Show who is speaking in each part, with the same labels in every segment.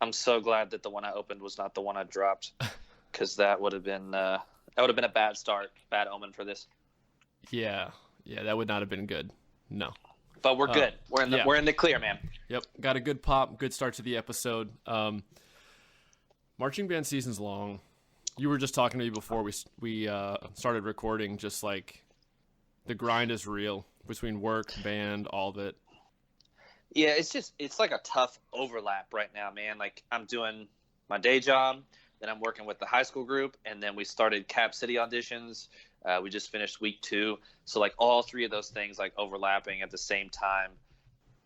Speaker 1: I'm so glad that the one I opened was not the one I dropped, because that would have been a bad start, bad omen for this.
Speaker 2: Yeah, yeah, that would not have been good. No.
Speaker 1: But we're good.
Speaker 2: Yeah.
Speaker 1: We're in the clear, man.
Speaker 2: Yep. Got a good pop, good start to the episode. Marching band season's long. You were just talking to me before we started recording. Just like the grind is real between work, band, all of it.
Speaker 1: Yeah, it's like a tough overlap right now, man. Like I'm doing my day job, then I'm working with the high school group, and then we started Cap City auditions. We just finished week 2, so like all three of those things like overlapping at the same time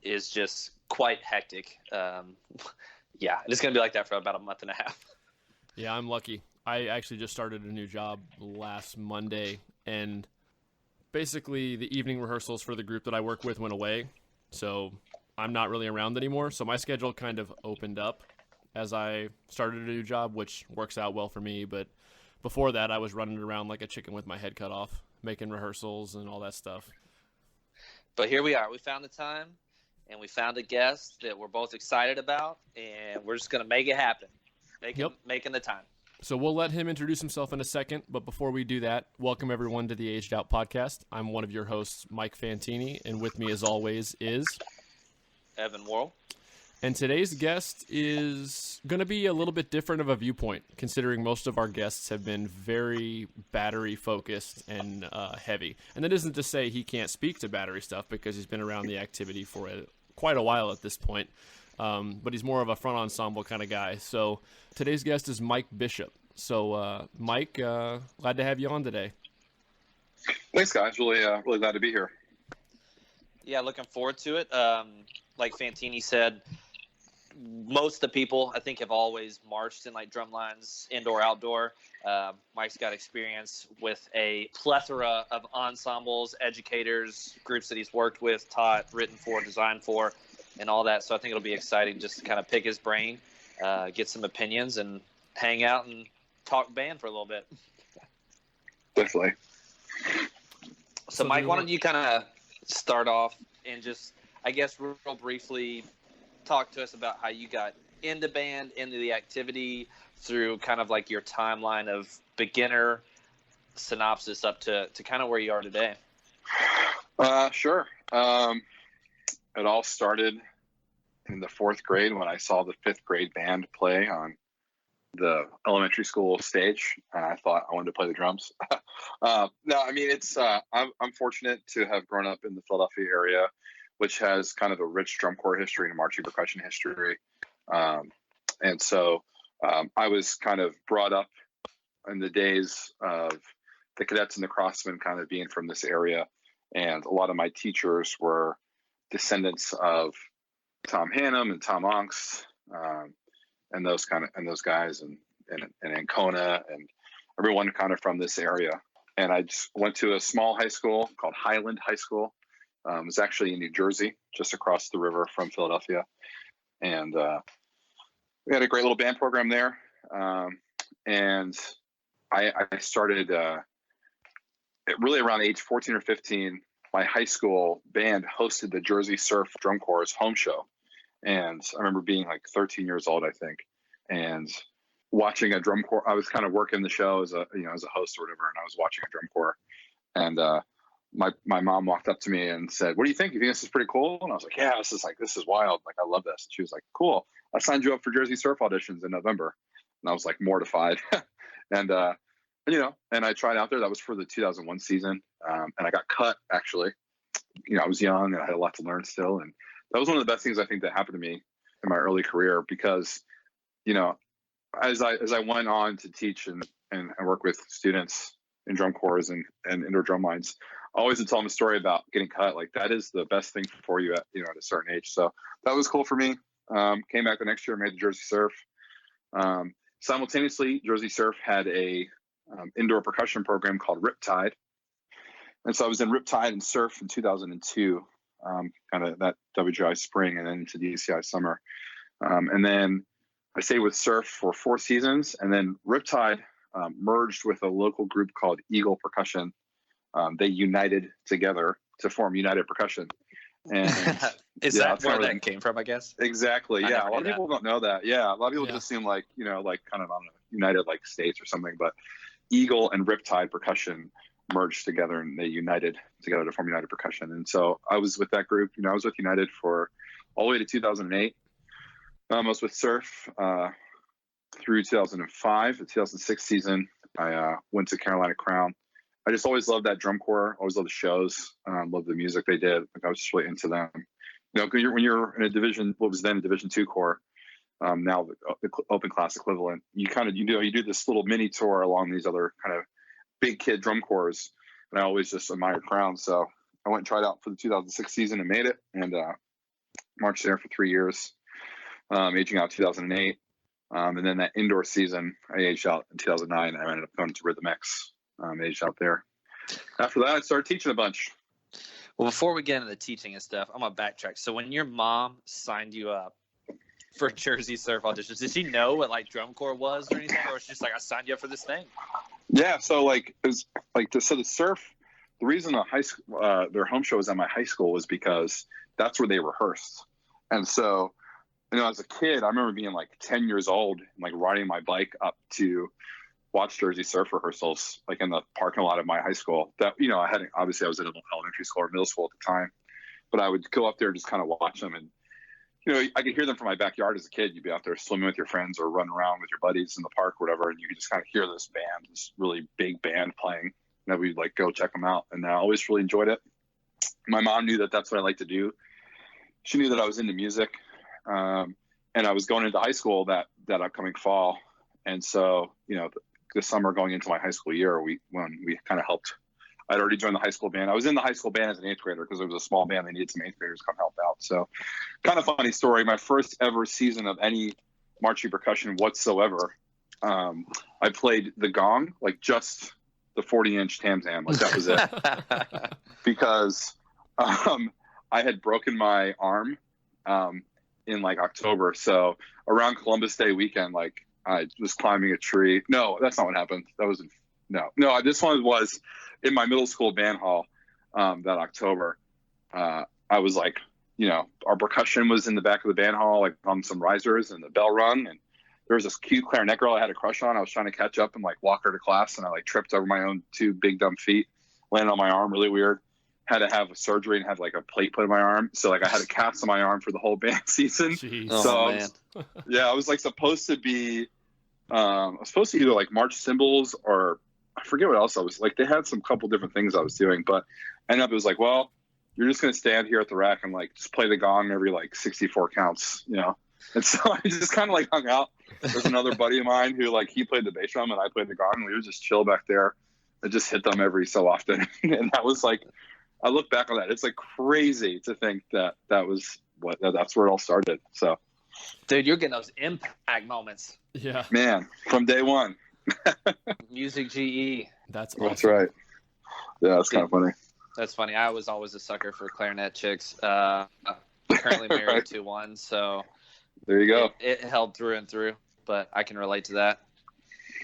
Speaker 1: is just quite hectic. Yeah, it's gonna be like that for about a month and a half.
Speaker 2: Yeah, I'm lucky. I actually just started a new job last Monday, and basically the evening rehearsals for the group that I work with went away, so I'm not really around anymore. So my schedule kind of opened up as I started a new job, which works out well for me. But before that, I was running around like a chicken with my head cut off, making rehearsals and all that stuff.
Speaker 1: But here we are. We found the time, and we found a guest that we're both excited about, and we're just gonna make it happen. Making the time.
Speaker 2: So we'll let him introduce himself in a second, but before we do that, welcome everyone to the Aged Out Podcast. I'm one of your hosts, Mike Fantini, and with me as always is
Speaker 1: Evan Worrell.
Speaker 2: And today's guest is going to be a little bit different of a viewpoint, considering most of our guests have been very battery-focused and heavy. And that isn't to say he can't speak to battery stuff, because he's been around the activity for quite a while at this point. But he's more of a front ensemble kind of guy. So today's guest is Mike Bishop. So Mike, glad to have you on today.
Speaker 3: Thanks, guys. Really glad to be here.
Speaker 1: Yeah, looking forward to it. Like Fantini said, most of the people I think have always marched in like drum lines, indoor, outdoor. Mike's got experience with a plethora of ensembles, educators, groups that he's worked with, taught, written for, designed for, and all that. So I think it'll be exciting just to kind of pick his brain, get some opinions, and hang out and talk band for a little bit.
Speaker 3: Definitely.
Speaker 1: So Mike, why don't you kind of start off and just, I guess, real briefly talk to us about how you got into band, into the activity, through kind of like your timeline of beginner synopsis up to kind of where you are today.
Speaker 3: Sure. It all started in the 4th grade when I saw the 5th grade band play on the elementary school stage, and I thought I wanted to play the drums. No, I mean, I'm fortunate to have grown up in the Philadelphia area, which has kind of a rich drum corps history and marching percussion history. And so I was kind of brought up in the days of the cadets and the crossmen kind of being from this area. And a lot of my teachers were descendants of Tom Hannum and Tom Onks, and those guys, and Ancona, and everyone kind of from this area. And I just went to a small high school called Highland High School. It was actually in New Jersey, just across the river from Philadelphia. And we had a great little band program there. And I started really around age 14 or 15. My high school band hosted the Jersey Surf Drum Corps home show. And I remember being like 13 years old, I think, and watching a drum corps. I was kind of working the show as a host or whatever, and I was watching a drum corps. And my mom walked up to me and said, "What do you think? You think this is pretty cool?" And I was like, "Yeah, this is wild. Like, I love this." And she was like, "Cool. I signed you up for Jersey Surf auditions in November." And I was like mortified. And I tried out there. That was for the 2001 season. And I got cut, actually. I was young and I had a lot to learn still. And that was one of the best things I think that happened to me in my early career, because, as I went on to teach and work with students in drum corps and indoor drum lines, I always would tell them a story about getting cut. Like, that is the best thing for you at a certain age. So that was cool for me. Came back the next year, made the Jersey Surf. Simultaneously, Jersey Surf had a indoor percussion program called Riptide. And so I was in Riptide and Surf in 2002, kind of that WGI spring and then into DCI summer. And then I stayed with Surf for 4 seasons. And then Riptide merged with a local group called Eagle Percussion. They united together to form United Percussion. And
Speaker 1: Is
Speaker 3: yeah,
Speaker 1: that
Speaker 3: that's
Speaker 1: where
Speaker 3: kind of
Speaker 1: that came from, I guess?
Speaker 3: exactly.
Speaker 1: I
Speaker 3: Yeah,
Speaker 1: never
Speaker 3: a lot
Speaker 1: knew
Speaker 3: of people don't know that. Yeah, a lot of people
Speaker 2: Yeah.
Speaker 3: just seem like, like kind of on the United like states or something, but Eagle and Riptide Percussion merged together and they united together to form United Percussion. And so I was with that group. I was with United for all the way to 2008. I was with Surf through 2005. The 2006 season, I went to Carolina Crown. I just always loved that drum corps. Always loved the shows. Loved the music they did. Like I was just really into them. When you're in a division, what was then a Division II corps, now the open class equivalent, you do this little mini tour along these other kind of big kid drum corps, and I always just admired Crown. So I went and tried out for the 2006 season and made it, and marched there for 3 years, aging out 2008. And then that indoor season, I aged out in 2009. I ended up going to Rhythm X, aged out there. After that, I started teaching a bunch.
Speaker 1: Well, before we get into the teaching and stuff, I'm going to backtrack. So when your mom signed you up for Jersey Surf auditions, did she know what like drum corps was or anything? Or was she just like, I signed you up for this thing?
Speaker 3: Yeah. So like, it was like, so the Surf, the reason the high school, their home show was at my high school was because that's where they rehearsed. And so, as a kid, I remember being like 10 years old and like riding my bike up to watch Jersey Surf rehearsals, like in the parking lot of my high school. That, obviously I was in elementary school or middle school at the time, but I would go up there and just kind of watch them. And, I could hear them from my backyard as a kid. You'd be out there swimming with your friends or running around with your buddies in the park or whatever. And you could just kind of hear this band, this really big band playing. And we'd like go check them out. And I always really enjoyed it. My mom knew that that's what I like to do. She knew that I was into music. And I was going into high school that upcoming fall. And so, the summer going into my high school year, when we kind of helped, I'd already joined the high school band. I was in the high school band as an 8th grader because it was a small band. They needed some 8th graders to come help out. So kind of funny story. My first ever season of any marching percussion whatsoever, I played the gong, like just the 40-inch tam-tam. Like that was it. Because I had broken my arm in like October. So around Columbus Day weekend, like I was climbing a tree. No, that's not what happened. No. This one was in my middle school band hall that October. I was like, our percussion was in the back of the band hall, like on some risers, and the bell rung. And there was this cute clarinet girl I had a crush on. I was trying to catch up and like walk her to class, and I like tripped over my own 2 big dumb feet, landed on my arm really weird. Had to have a surgery and had like a plate put in my arm. So like I had a cast on my arm for the whole band season.
Speaker 2: Jeez.
Speaker 3: So
Speaker 1: man.
Speaker 3: I was like supposed to be, I was supposed to either like march cymbals or I forget what else I was like. They had some couple different things I was doing, but ended up it was like, well, you're just going to stand here at the rack and like just play the gong every like 64 counts, And so I just kind of like hung out. There's another buddy of mine who like he played the bass drum and I played the gong. And we would just chill back there and just hit them every so often. And that was like, I look back on that. It's like crazy to think that's where it all started. So,
Speaker 1: Dude, you're getting those impact moments.
Speaker 2: Yeah.
Speaker 3: Man, from day one.
Speaker 1: Music GE.
Speaker 2: That's awesome.
Speaker 3: That's right. Yeah, it's kind of funny.
Speaker 1: That's funny. I was always a sucker for clarinet chicks. Currently married
Speaker 3: Right.
Speaker 1: to one, so
Speaker 3: There you go.
Speaker 1: it held through and through. But I can relate to that.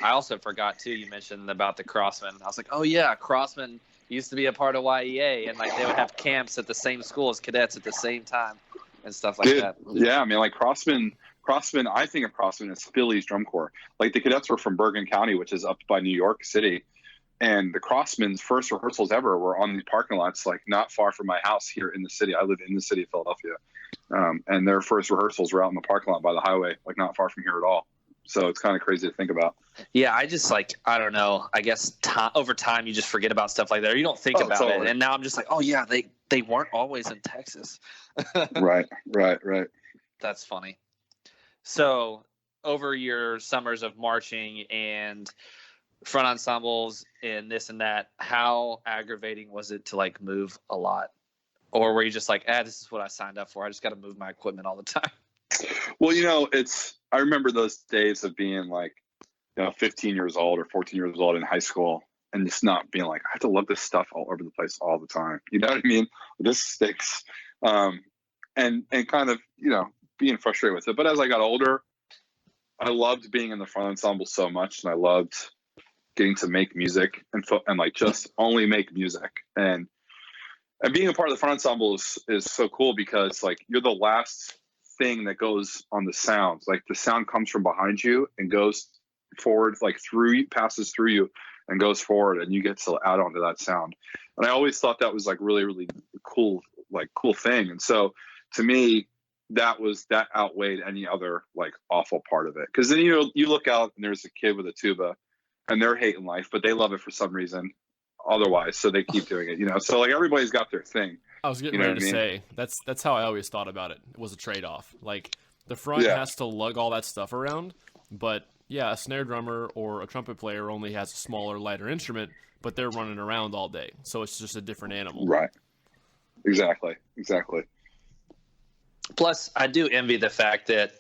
Speaker 1: I also forgot too. You mentioned about the Crossmen. I was like, oh yeah, Crossmen used to be a part of YEA, and like they would have camps at the same school as cadets at the same time and stuff like
Speaker 3: Dude,
Speaker 1: that.
Speaker 3: yeah, I mean, like Crossman, I think of Crossman as Philly's drum corps. Like the cadets were from Bergen County, which is up by New York City. And the Crossmen's first rehearsals ever were on these parking lots, like not far from my house here in the city. I live in the city of Philadelphia. And their first rehearsals were out in the parking lot by the highway, like not far from here at all. So it's kind of crazy to think about.
Speaker 1: Yeah, I just like, I don't know. I guess over time you just forget about stuff like that. Or you don't think about
Speaker 3: totally.
Speaker 1: it. And now I'm just like, oh yeah, they weren't always in Texas.
Speaker 3: Right.
Speaker 1: That's funny. So over your summers of marching and front ensembles and this and that, how aggravating was it to like move a lot? Or were you just like, this is what I signed up for. I just got to move my equipment all the time.
Speaker 3: Well, I remember those days of being like, 15 years old or 14 years old in high school and just not being like, I have to love this stuff all over the place all the time. You know what I mean? This stinks. And kind of, being frustrated with it. But as I got older, I loved being in the front ensemble so much. And I loved getting to make music and like just only make music. And And being a part of the front ensemble is so cool because like you're the last thing that goes on the sound. Like the sound comes from behind you and goes forward, like through you, passes through you and goes forward, and you get to add on to that sound. And I always thought that was like really, really cool, like cool thing. And so to me, that outweighed any other like awful part of it. Because then you look out and there's a kid with a tuba and they're hating life, but they love it for some reason otherwise, so they keep doing it. So like everybody's got their thing.
Speaker 2: I was getting ready to say that's how I always thought about it. It was a trade-off. Like the front has to lug all that stuff around, but yeah, a snare drummer or a trumpet player only has a smaller, lighter instrument, but they're running around all day, so it's just a different animal.
Speaker 3: Right. Exactly.
Speaker 1: Plus, I do envy the fact that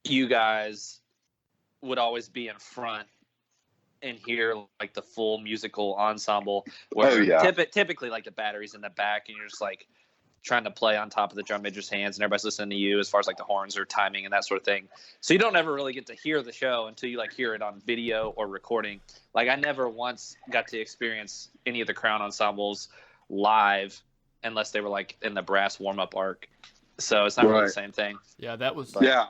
Speaker 1: you guys would always be in front and hear like the full musical ensemble where typically like the battery's in the back and you're just like trying to play on top of the drum major's hands and everybody's listening to you as far as like the horns or timing and that sort of thing. So you don't ever really get to hear the show until you like hear it on video or recording. Like I never once got to experience any of the Crown ensembles live unless they were like in the brass warm-up arc. So it's not really the same thing.
Speaker 2: Yeah, that was...
Speaker 3: Yeah,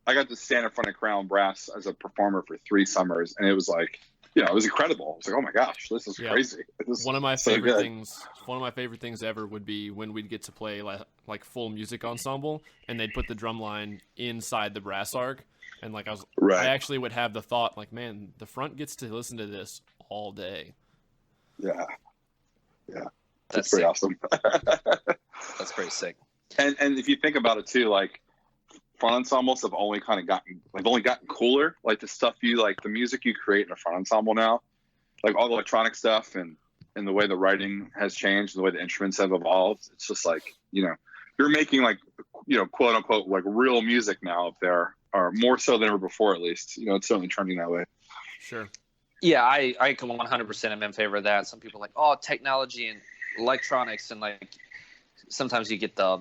Speaker 3: I got to stand in front of Crown Brass as a performer for 3 summers, and it was like, it was incredible. I was like, oh my gosh, this is crazy. This
Speaker 2: one of my favorite things. One of my favorite things ever would be when we'd get to play like full music ensemble, and they'd put the drum line inside the brass arc, and like I actually would have the thought, like, man, the front gets to listen to this all day.
Speaker 3: Yeah, that's pretty awesome.
Speaker 1: That's pretty sick.
Speaker 3: And if you think about it too, like front ensembles have only gotten cooler. Like the stuff the music you create in a front ensemble now, like all the electronic stuff and the way the writing has changed, and the way the instruments have evolved. It's just like, you're making like, quote unquote, like real music now up there, or more so than ever before, at least. It's certainly trending that way.
Speaker 2: Sure.
Speaker 1: Yeah, I can 100% am in favor of that. Some people are like, oh, technology and electronics, and like sometimes you get the,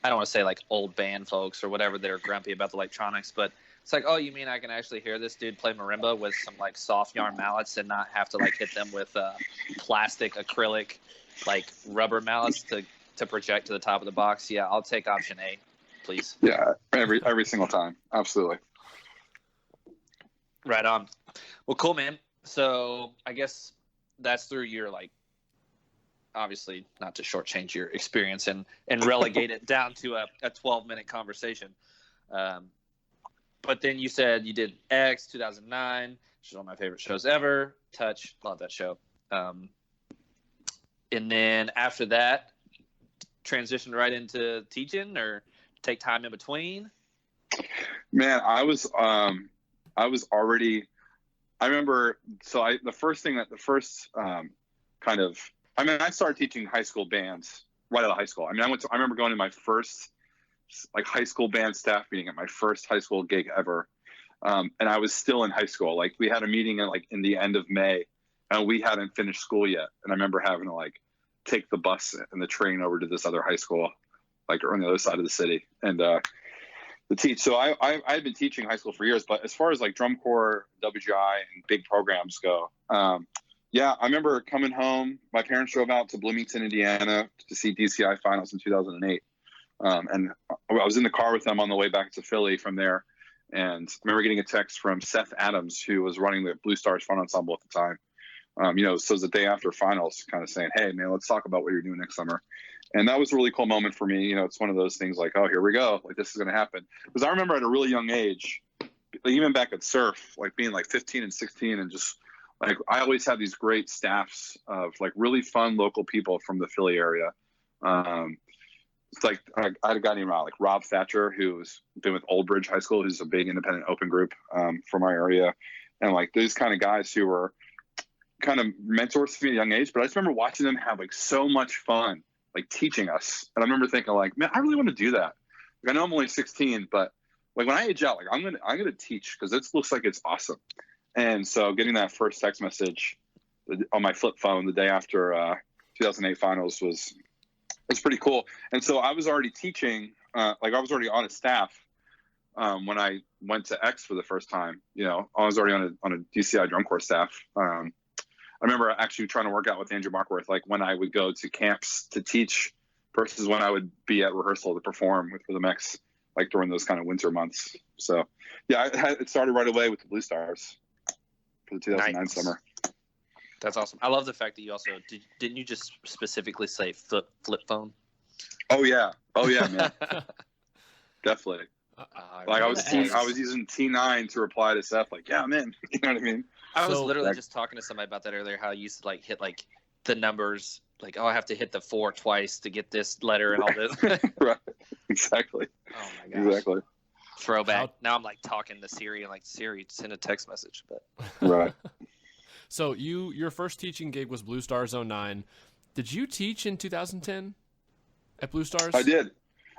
Speaker 1: I don't want to say like old band folks or whatever that are grumpy about the electronics, but it's like, oh, you mean I can actually hear this dude play marimba with some like soft yarn mallets and not have to like hit them with plastic, acrylic, like rubber mallets to project to the top of the box? Yeah, I'll take option A, please.
Speaker 3: Yeah, every single time. Absolutely.
Speaker 1: Right on. Well, cool, man. So I guess that's through your like, obviously not to shortchange your experience and relegate it down to a 12-minute conversation. But then you said you did X 2009, which is one of my favorite shows ever. Touch, love that show. And then after that, transitioned right into teaching, or take time in between?
Speaker 3: Man, I was already, I remember, I started teaching high school bands right out of high school. I remember going to my first like high school band staff meeting at my first high school gig ever. And I was still in high school. Like we had a meeting in the end of May, and we hadn't finished school yet. And I remember having to like take the bus and the train over to this other high school, like on the other side of the city, and to teach. So I've been teaching high school for years, but as far as like drum corps, WGI, and big programs go, yeah, I remember coming home. My parents drove out to Bloomington, Indiana to see DCI finals in 2008. And I was in the car with them on the way back to Philly from there. And I remember getting a text from Seth Adams, who was running the Blue Stars front ensemble at the time. So it was the day after finals, kind of saying, hey, man, let's talk about what you're doing next summer. And that was a really cool moment for me. It's one of those things like, oh, here we go. Like, this is going to happen. Because I remember at a really young age, even back at Surf, like being like 15 and 16, and just like, I always had these great staffs of like really fun local people from the Philly area. It's like I had a guy named like Rob Thatcher, who's been with Old Bridge High School, who's a big independent open group from our area. And like these kind of guys who were kind of mentors to me at a young age. But I just remember watching them have like so much fun, like teaching us. And I remember thinking like, man, I really want to do that. Like, I know I'm only 16, but like when I age out, like I'm gonna teach, because it looks like it's awesome. And so getting that first text message on my flip phone the day after 2008 finals was pretty cool. And so I was already teaching, I was already on a staff when I went to X for the first time. I was already on a DCI drum corps staff. I remember actually trying to work out with Andrew Markworth, like when I would go to camps to teach versus when I would be at rehearsal to perform with the Mex, like during those kind of winter months. So yeah, it started right away with the Blue Stars for the 2009
Speaker 1: Nice.
Speaker 3: summer.
Speaker 1: That's awesome. I love the fact that you also didn't you just specifically say flip phone?
Speaker 3: Oh yeah, man, definitely. Like I was using T9 to reply to Seth, like, yeah, I'm in. You know what I mean?
Speaker 1: I was
Speaker 2: So-
Speaker 1: literally just talking to somebody about that earlier. How I used to like hit like the numbers, like I have to hit the 4 twice to get this letter and all this.
Speaker 3: Right. Exactly.
Speaker 1: Oh my gosh.
Speaker 3: Exactly.
Speaker 1: Throwback. Now I'm like talking to Siri and like Siri send a text message, but
Speaker 3: Right.
Speaker 2: So your first teaching gig was Blue Stars 09. Did you teach in 2010 at Blue Stars?
Speaker 3: I did.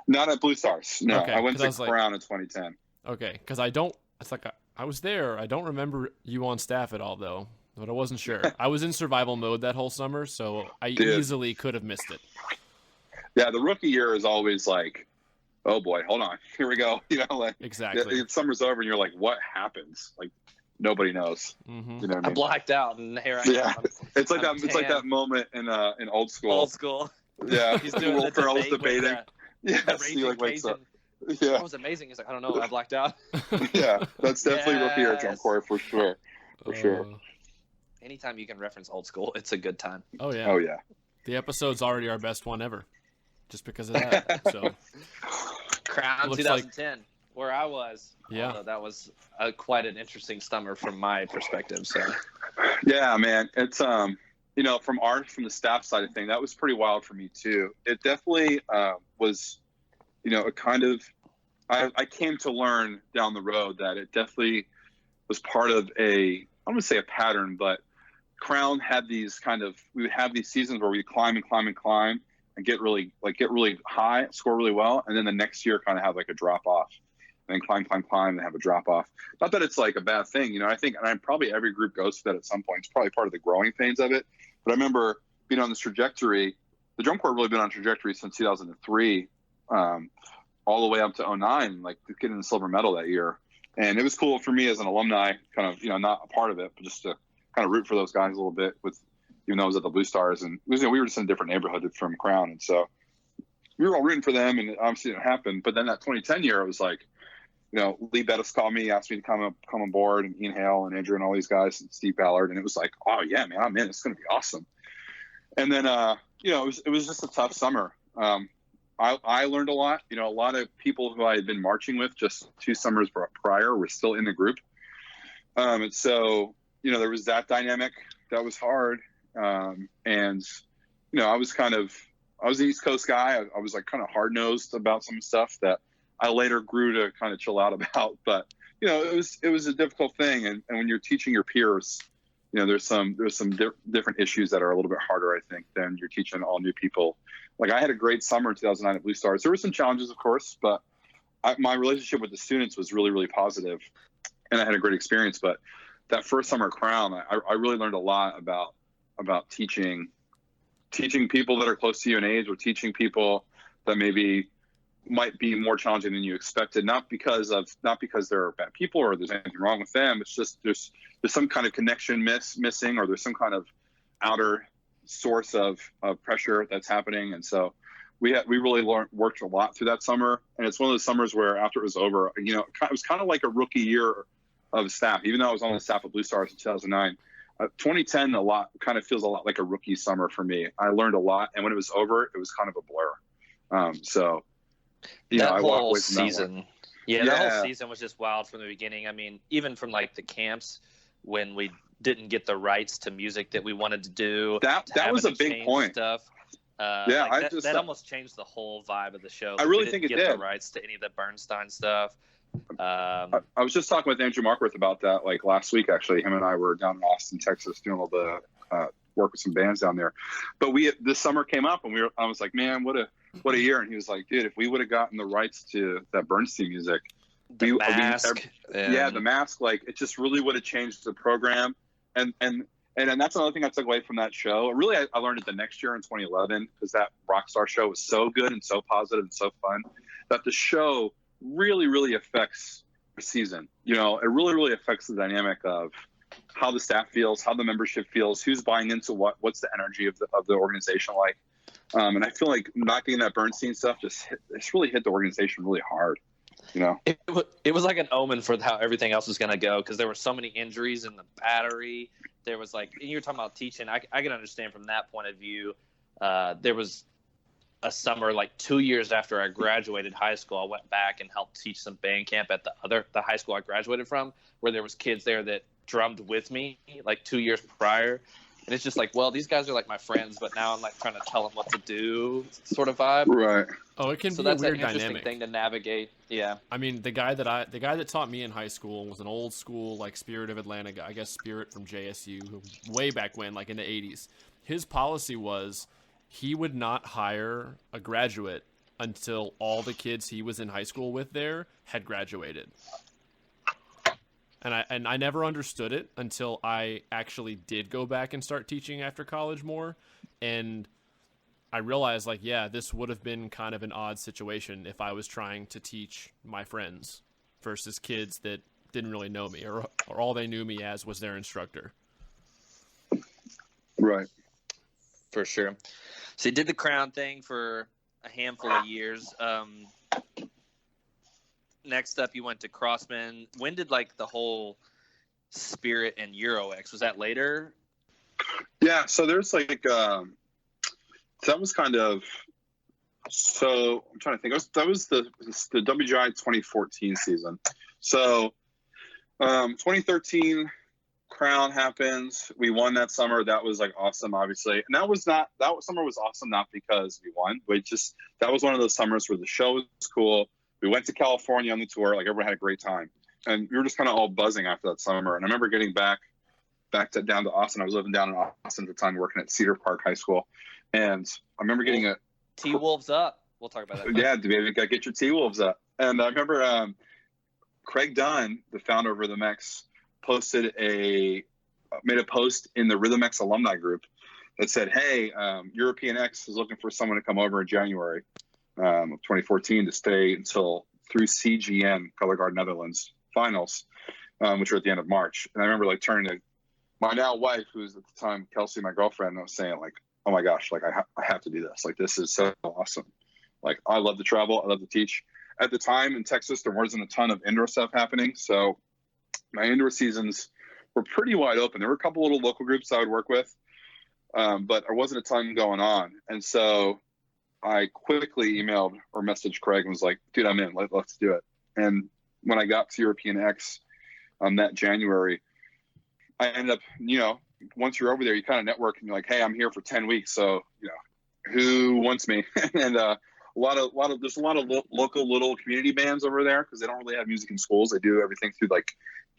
Speaker 3: Not at Blue Stars. No,
Speaker 2: Okay,
Speaker 3: I went
Speaker 2: 'cause I
Speaker 3: to
Speaker 2: was
Speaker 3: Crown in 2010.
Speaker 2: Okay, because it's like I was there. I don't remember you on staff at all though, but I wasn't sure. I was in survival mode that whole summer, so I
Speaker 3: Dude.
Speaker 2: easily could have missed it.
Speaker 3: Yeah, the rookie year is always like, oh boy, hold on, here we go. You know, like
Speaker 2: Exactly.
Speaker 3: summer's over and you're like, what happens? Like nobody knows.
Speaker 2: Mm-hmm.
Speaker 3: You know what I
Speaker 1: I
Speaker 3: mean?
Speaker 1: blacked out and here I
Speaker 3: Yeah.
Speaker 1: am.
Speaker 3: It's like
Speaker 1: I'm
Speaker 3: that. It's like
Speaker 1: tan.
Speaker 3: that moment in Old School.
Speaker 1: Old school.
Speaker 3: Yeah,
Speaker 1: He's doing
Speaker 3: Will
Speaker 1: the
Speaker 3: Ferrell's
Speaker 1: debate with
Speaker 3: debating.
Speaker 1: the
Speaker 3: Yes, he
Speaker 1: raging
Speaker 3: like wakes up.
Speaker 1: Cajun.
Speaker 3: Yeah,
Speaker 1: That was amazing. He's like, I don't know, I blacked out.
Speaker 3: yeah, that's definitely rookie year drum
Speaker 1: Yes.
Speaker 3: corps for sure. For sure.
Speaker 1: Anytime you can reference old school, it's a good time.
Speaker 2: Oh yeah.
Speaker 3: Oh yeah.
Speaker 2: The episode's already our best one ever, just because of that. So
Speaker 1: Crown
Speaker 2: Looks
Speaker 1: 2010, where I was.
Speaker 2: Yeah.
Speaker 1: Although that was quite an interesting summer from my perspective. So
Speaker 3: Yeah, man. It's you know, from the staff side of thing, that was pretty wild for me too. It definitely was, you know, a kind of I came to learn down the road that it definitely was part of I don't want to say a pattern, but Crown had these we would have these seasons where we climb and get really high, score really well, and then the next year kind of have like a drop off, and then climb and have a drop off. Not that it's like a bad thing, you know. I think, and probably every group goes through that at some point. It's probably part of the growing pains of it. But I remember being on this trajectory. The drum corps really been on trajectory since 2003, all the way up to 2009, like getting the silver medal that year. And it was cool for me as an alumni, kind of, you know, not a part of it, but just to kind of root for those guys a little bit even though I was at the Blue Stars, and we were just in a different neighborhood from Crown. And so we were all rooting for them, and obviously it didn't happen. But then that 2010 year, it was like, you know, Lee Bettis called me, asked me to come on board, and Ian Hale and Andrew and all these guys and Steve Ballard. And it was like, oh yeah, man, I'm in. It's going to be awesome. And then, you know, it was just a tough summer. I learned a lot. You know, a lot of people who I had been marching with just 2 summers prior were still in the group. And so, you know, there was that dynamic that was hard. And, you know, I was an East Coast guy. I was like kind of hard nosed about some stuff that I later grew to kind of chill out about. But, you know, it was a difficult thing. And when you're teaching your peers, you know, there's some different issues that are a little bit harder, I think, than you're teaching all new people. Like I had a great summer in 2009 at Blue Stars. There were some challenges, of course, but my relationship with the students was really, really positive, and I had a great experience. But that first summer at Crown, I really learned a lot about teaching people that are close to you in age, or teaching people that maybe might be more challenging than you expected. Not because they're bad people or there's anything wrong with them. It's just there's some kind of connection missing, or there's some kind of outer source of pressure that's happening. And so we really worked a lot through that summer. And it's one of those summers where after it was over, you know, it was kind of like a rookie year of staff, even though I was on the staff of Blue Stars in 2009. 2010 kind of feels a lot like a rookie summer for me. I learned a lot, and when it was over, it was kind of a blur. So you know,
Speaker 1: that
Speaker 3: I walked
Speaker 1: whole
Speaker 3: away from that one.
Speaker 1: season, that whole season was just wild from the beginning. I mean, even from like the camps when we didn't get the rights to music that we wanted to do.
Speaker 3: That was a big point.
Speaker 1: Stuff. That almost changed the whole vibe of the show.
Speaker 3: I really think it
Speaker 1: did. The rights to any of the Bernstein stuff.
Speaker 3: I was just talking with Andrew Markworth about that like last week. Actually, him and I were down in Austin, Texas, doing all the work with some bands down there. But this summer came up, and I was like, man, what a year. And he was like, dude, if we would have gotten the rights to that Bernstein music,
Speaker 1: the mask,
Speaker 3: the mask, like it just really would have changed the program. And that's another thing I took away from that show. Really, I learned it the next year in 2011, because that Rockstar show was so good and so positive and so fun, that the show really, really affects the season. You know, it really, really affects the dynamic of how the staff feels, how the membership feels, who's buying into what's the energy of the organization like. And I feel like not getting that Bernstein stuff it's really hit the organization really hard.
Speaker 1: It was like an omen for how everything else was going to go, because there were so many injuries in the battery. There was you're talking about teaching. I can understand from that point of view. There was a summer 2 years after I graduated high school, I went back and helped teach some band camp at the high school I graduated from, where there was kids there that drummed with me 2 years prior. And it's just well, these guys are my friends, but now I'm trying to tell them what to do, sort of vibe.
Speaker 3: Right.
Speaker 2: Oh, it can
Speaker 1: So
Speaker 2: be a
Speaker 1: that's
Speaker 2: weird
Speaker 1: an interesting
Speaker 2: dynamic
Speaker 1: thing to navigate. Yeah.
Speaker 2: I mean, the guy that taught me in high school was an old school Spirit of Atlanta guy. I guess Spirit from JSU, way back when, in the 80s. His policy was he would not hire a graduate until all the kids he was in high school with there had graduated. And I never understood it until I actually did go back and start teaching after college more. And I realized, this would have been kind of an odd situation if I was trying to teach my friends versus kids that didn't really know me, or all they knew me as was their instructor.
Speaker 3: Right.
Speaker 1: For sure. So you did the crown thing for a handful of years. Next up, you went to Crossman. When did the whole Spirit and EuroX? Was that later?
Speaker 3: Yeah. So there's that was kind of, so I'm trying to think. That was the WGI 2014 season. So 2013 crown happens. We won that summer. That was awesome, obviously. And that summer was awesome not because we won, but that was one of those summers where the show was cool. We went to California on the tour. Everyone had a great time. And we were just kind of all buzzing after that summer. And I remember getting back down to Austin. I was living down in Austin at the time, working at Cedar Park High School. And I remember getting
Speaker 1: T-Wolves up. We'll talk about that.
Speaker 3: Yeah, baby, got to get your T-Wolves up. And I remember Craig Dunn, the founder of Rhythm X, made a post in the Rhythm X alumni group that said, hey, European X is looking for someone to come over in January of 2014 to stay through CGN, Color Guard Netherlands finals, which were at the end of March. And I remember turning to my now wife, who was at the time Kelsey, my girlfriend, and I was saying oh my gosh, I have to do this. This is so awesome. I love to travel. I love to teach. At the time in Texas, there wasn't a ton of indoor stuff happening. So my indoor seasons were pretty wide open. There were a couple little local groups I would work with, but there wasn't a ton going on. And so I quickly emailed or messaged Craig and was like, dude, I'm in. Let's do it. And when I got to European X that January, I ended up, once you're over there, you kind of network and you're like, hey, I'm here for 10 weeks. So, who wants me? And there's a lot of local little community bands over there because they don't really have music in schools. They do everything through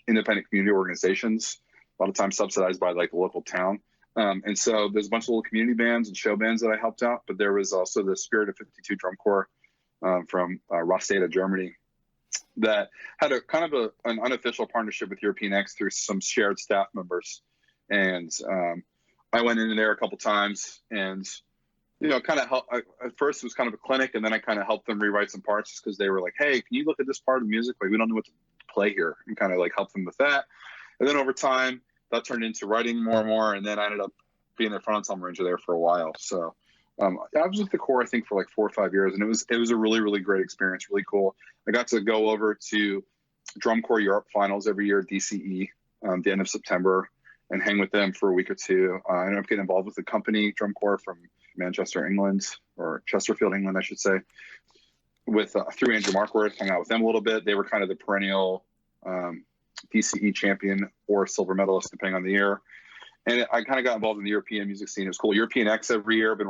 Speaker 3: independent community organizations, a lot of times subsidized by the local town. And so there's a bunch of little community bands and show bands that I helped out, but there was also the Spirit of 52 drum corps from Rosteda, Germany, that had a kind of an unofficial partnership with European X through some shared staff members. And I went in there a couple times and, kind of help. At first it was kind of a clinic, and then I kind of helped them rewrite some parts just because they were like, hey, can you look at this part of the music? We don't know what to play here, and kind of help them with that. And then over time, that turned into writing more and more, and then I ended up being their front ensemble arranger there for a while. So I was with the corps, I think, for 4 or 5 years, and it was a really, really great experience, really cool. I got to go over to Drum Corps Europe finals every year at DCE the end of September and hang with them for a week or two. I ended up getting involved with the company Drum Corps from Manchester, England, or Chesterfield, England, I should say, through Andrew Markworth. Hung out with them a little bit. They were kind of the perennial DCE champion or silver medalist, depending on the year. And I kind of got involved in the European music scene. It was cool. European X every year. Been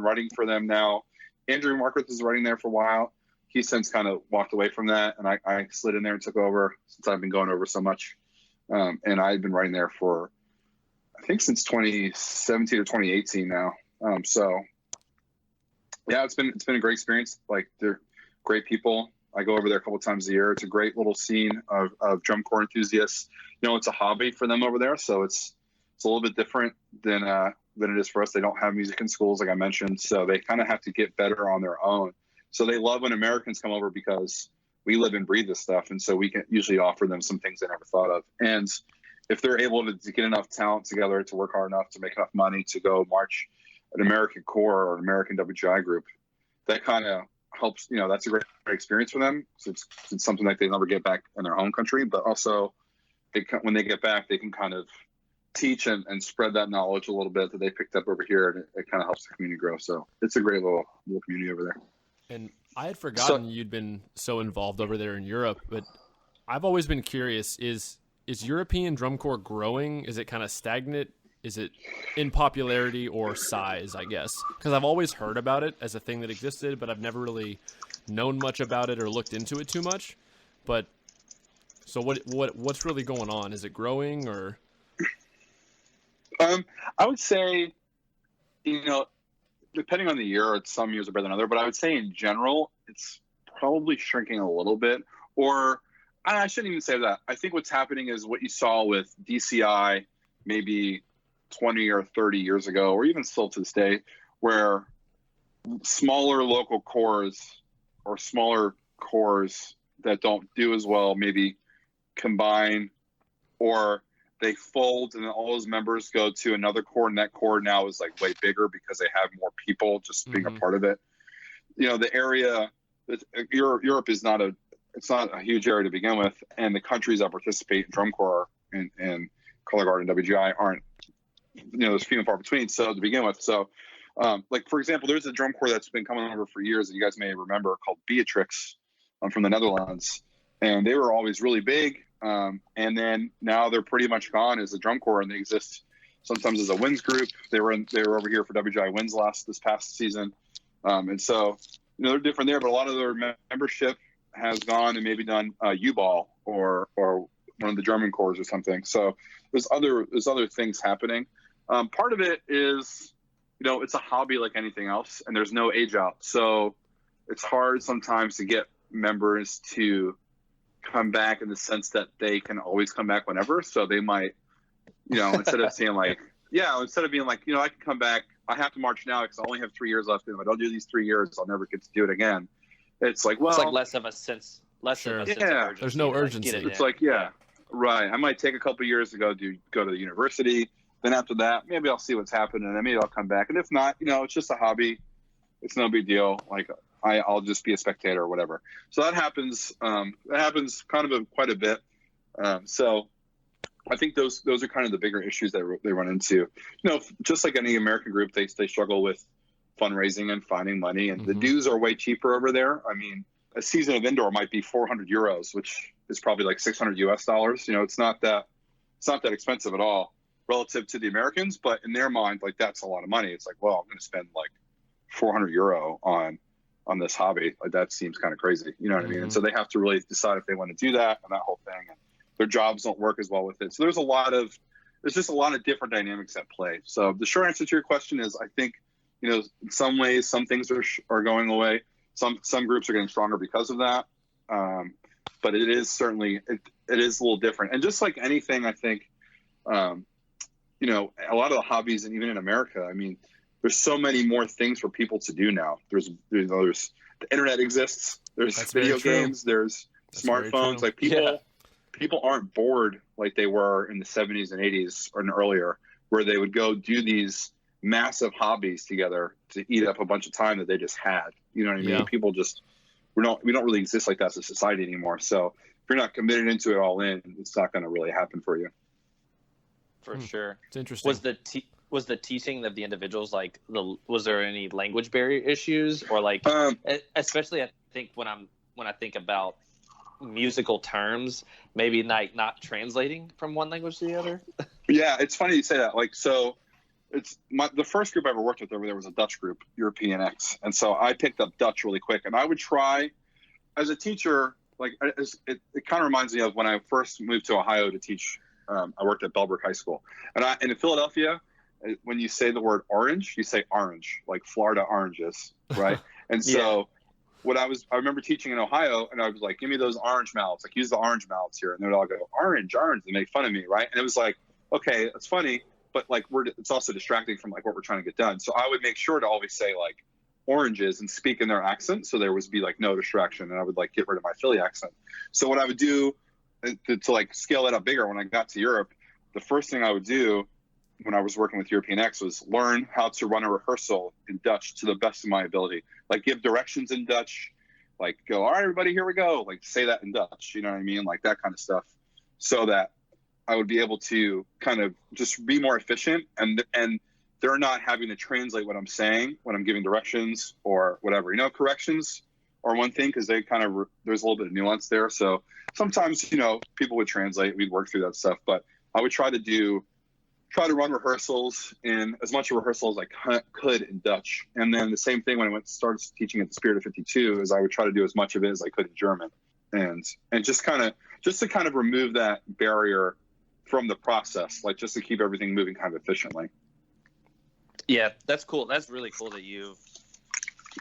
Speaker 3: writing for them now. Andrew Markworth was writing there for a while. He's since kind of walked away from that, and I slid in there and took over since I've been going over so much. And I've been writing there for, I think, since 2017 or 2018 now. So yeah, it's been a great experience. They're great people. I go over there a couple times a year. It's a great little scene of drum corps enthusiasts. It's a hobby for them over there, so it's a little bit different than it is for us. They don't have music in schools, like I mentioned, so they kind of have to get better on their own. So they love when Americans come over because we live and breathe this stuff, and so we can usually offer them some things they never thought of. And if they're able to get enough talent together to work hard enough to make enough money to go march an American corps or an American WGI group, that kind of helps. That's a great experience for them. So it's something that they never get back in their home country, but also when they get back, they can kind of teach and spread that knowledge a little bit that they picked up over here, and it kind of helps the community grow. So it's a great little community over there.
Speaker 2: And I had forgotten you'd been so involved over there in Europe, but I've always been curious, is European drum corps growing? Is it kind of stagnant? Is it in popularity or size, I guess? Because I've always heard about it as a thing that existed, but I've never really known much about it or looked into it too much. But so what's really going on? Is it growing or?
Speaker 3: I would say, depending on the year, some years are better than others, but I would say in general, it's probably shrinking a little bit. Or I shouldn't even say that. I think what's happening is what you saw with DCI maybe 20 or 30 years ago, or even still to this day, where smaller local corps or smaller corps that don't do as well maybe combine, or they fold and then all those members go to another corps, and that corps now is like way bigger because they have more people just being a part of it. The area, Europe is it's not a huge area to begin with, and the countries that participate in drum corps and color guard and WGI aren't, there's few and far between. So to begin with, like for example, there's a drum corps that's been coming over for years that you guys may remember called Beatrix from the Netherlands, and they were always really big. And then now they're pretty much gone as a drum corps, and they exist sometimes as a winds group. They were over here for WGI Winds this past season. And so, they're different there, but a lot of their membership has gone and maybe done U-Ball or one of the German corps or something. So there's other things happening. Part of it is, it's a hobby like anything else, and there's no age out. So it's hard sometimes to get members to come back in the sense that they can always come back whenever. So they might, instead of saying like, instead of being like, I can come back, I have to march now because I only have 3 years left. And if I don't do these 3 years, I'll never get to do it again. It's like, well,
Speaker 1: it's like less of a sense of urgency.
Speaker 2: There's no urgency.
Speaker 3: It's like, right. I might take a couple of years to go to the university. Then after that, maybe I'll see what's happening, and then maybe I'll come back. And if not, it's just a hobby. It's no big deal. Like I'll just be a spectator or whatever. So that happens. That happens kind of quite a bit. So I think those are kind of the bigger issues that they run into. Just like any American group, they struggle with fundraising and finding money, and the dues are way cheaper over there. I mean, a season of indoor might be 400 euros, which is probably like $600 US. It's not that expensive at all relative to the Americans, but in their mind, like that's a lot of money. It's like, well, I'm going to spend like 400 euro on this hobby. Like that seems kind of crazy. You know what I mean? And so they have to really decide if they want to do that and that whole thing. And their jobs don't work as well with it. So there's just a lot of different dynamics at play. So the short answer to your question is, I think, in some ways, some things are going away. Some groups are getting stronger because of that. But it is certainly, it is a little different. And just like anything, I think, a lot of the hobbies, and even in America, I mean, there's so many more things for people to do now. There's the internet exists. There's video games. There's smartphones. Like people aren't bored like they were in the 70s and 80s or earlier, where they would go do these massive hobbies together to eat up a bunch of time that they just had. You know what I mean? People just we don't really exist like that as a society anymore. So if you're not committed into it all in, it's not going to really happen for you.
Speaker 1: For sure.
Speaker 2: It's interesting.
Speaker 1: Was the teaching of the individuals was there any language barrier issues, or especially I think when I think about musical terms, maybe not translating from one language to the other?
Speaker 3: Yeah, it's funny you say that. The first group I ever worked with over there was a Dutch group, European X, and so I picked up Dutch really quick. And I would try, as a teacher, it kind of reminds me of when I first moved to Ohio to teach. I worked at Bellbrook High School, and in Philadelphia, when you say the word orange, you say orange, like Florida oranges, right? And so I remember teaching in Ohio, and I was like, give me those orange mouths, like use the orange mouths here. And they'd all go, orange, and make fun of me, right? And it was like, okay, that's funny, but it's also distracting from what we're trying to get done. So I would make sure to always say oranges and speak in their accent, so there would be no distraction, and I would get rid of my Philly accent. So what I would do to scale that up bigger when I got to Europe the first thing I would do when I was working with European X was learn how to run a rehearsal in Dutch to the best of my ability. Like give directions in Dutch, like go, all right, everybody, here we go. Like say that in Dutch, you know what I mean? Like that kind of stuff, so that I would be able to kind of just be more efficient, and they're not having to translate what I'm saying when I'm giving directions or whatever. You know, corrections are one thing because they kind of, there's a little bit of nuance there. So sometimes, you know, people would translate, we'd work through that stuff, but I would try to run rehearsals in as much a rehearsal as I could in Dutch. And then the same thing when I started teaching at the Spirit of 52 is I would try to do as much of it as I could in German, and just to kind of remove that barrier from the process, like just to keep everything moving kind of efficiently.
Speaker 1: Yeah, that's cool. That's really cool that you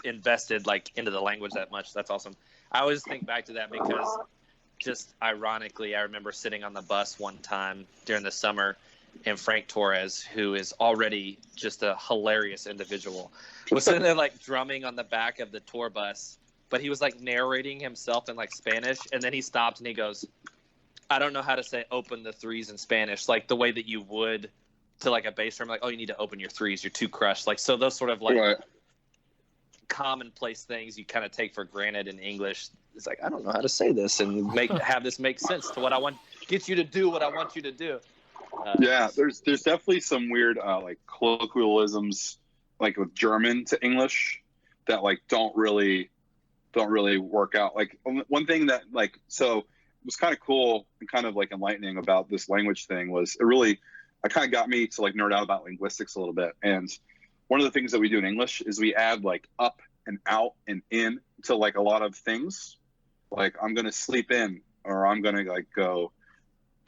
Speaker 1: invested like into the language that much. That's awesome. I always think back to that because just ironically, I remember sitting on the bus one time during the summer, and Frank Torres, who is already just a hilarious individual, was sitting there like drumming on the back of the tour bus, but he was like narrating himself in like Spanish, and then he stopped and he goes, I don't know how to say open the threes in Spanish, like the way that you would to like a bass drum, like, oh, you need to open your threes, you're too crushed. Like, so those sort of like commonplace things you kind of take for granted in English. It's like, I don't know how to say this and have this make sense to what I want, get you to do what I want you to do.
Speaker 3: Yeah, there's definitely some weird like colloquialisms like with German to English that like don't really work out. Like one thing that like, so was kind of cool and kind of like enlightening about this language thing was it kind of got me to like nerd out about linguistics a little bit. And one of the things that we do in English is we add like up and out and in to like a lot of things. Like I'm going to sleep in, or I'm going to like go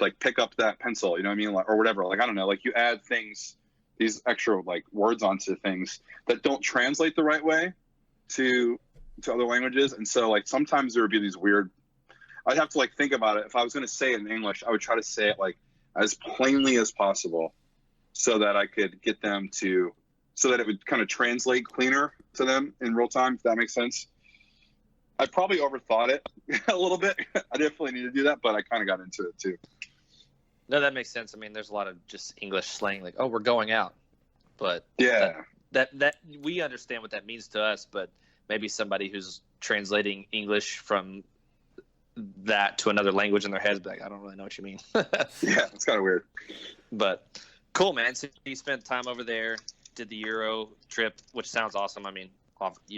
Speaker 3: like pick up that pencil, you know what I mean? Like, or whatever. Like, I don't know, like you add things, these extra like words onto things that don't translate the right way to other languages. And so like sometimes there would be these weird, I'd have to like think about it. If I was going to say it in English, I would try to say it like as plainly as possible so that I could get them to, so that it would kind of translate cleaner to them in real time, if that makes sense. I probably overthought it a little bit. I definitely need to do that, but I kind of got into it too.
Speaker 1: No, that makes sense. I mean, there's a lot of just English slang, like, oh, we're going out. But
Speaker 3: yeah,
Speaker 1: that we understand what that means to us, but maybe somebody who's translating English from that to another language in their head, like, I don't really know what you mean.
Speaker 3: Yeah, it's kind of weird.
Speaker 1: But cool, man. So you spent time over there, did the Euro trip, which sounds awesome. I mean,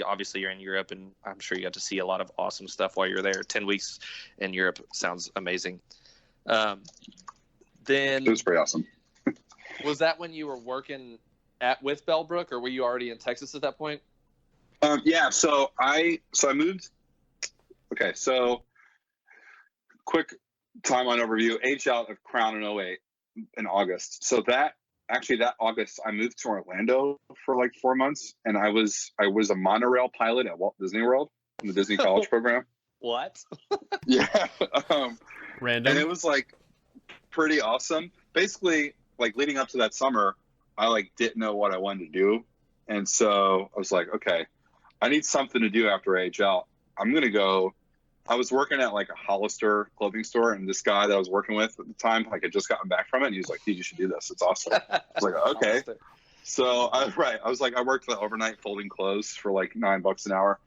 Speaker 1: obviously you're in Europe, and I'm sure you got to see a lot of awesome stuff while you're there. 10 weeks in Europe sounds amazing. Then
Speaker 3: it was pretty awesome.
Speaker 1: Was that when you were working with Bellbrook, or were you already in Texas at that point?
Speaker 3: Yeah, so I moved. Okay, so quick timeline overview. Aged out of Crown in 08 in August. So that August I moved to Orlando for like 4 months, and I was a monorail pilot at Walt Disney World in the Disney College program.
Speaker 1: What?
Speaker 3: Yeah.
Speaker 2: Random.
Speaker 3: And it was like pretty awesome. Basically, like leading up to that summer, I like didn't know what I wanted to do, and so I was like, okay, I need something to do after I age out. I'm gonna go. I was working at like a Hollister clothing store, and this guy that I was working with at the time, like, had just gotten back from it, and he was like, "Dude, you should do this. It's awesome." I was like, "Okay." So I was like, I worked the overnight folding clothes for like $9 an hour,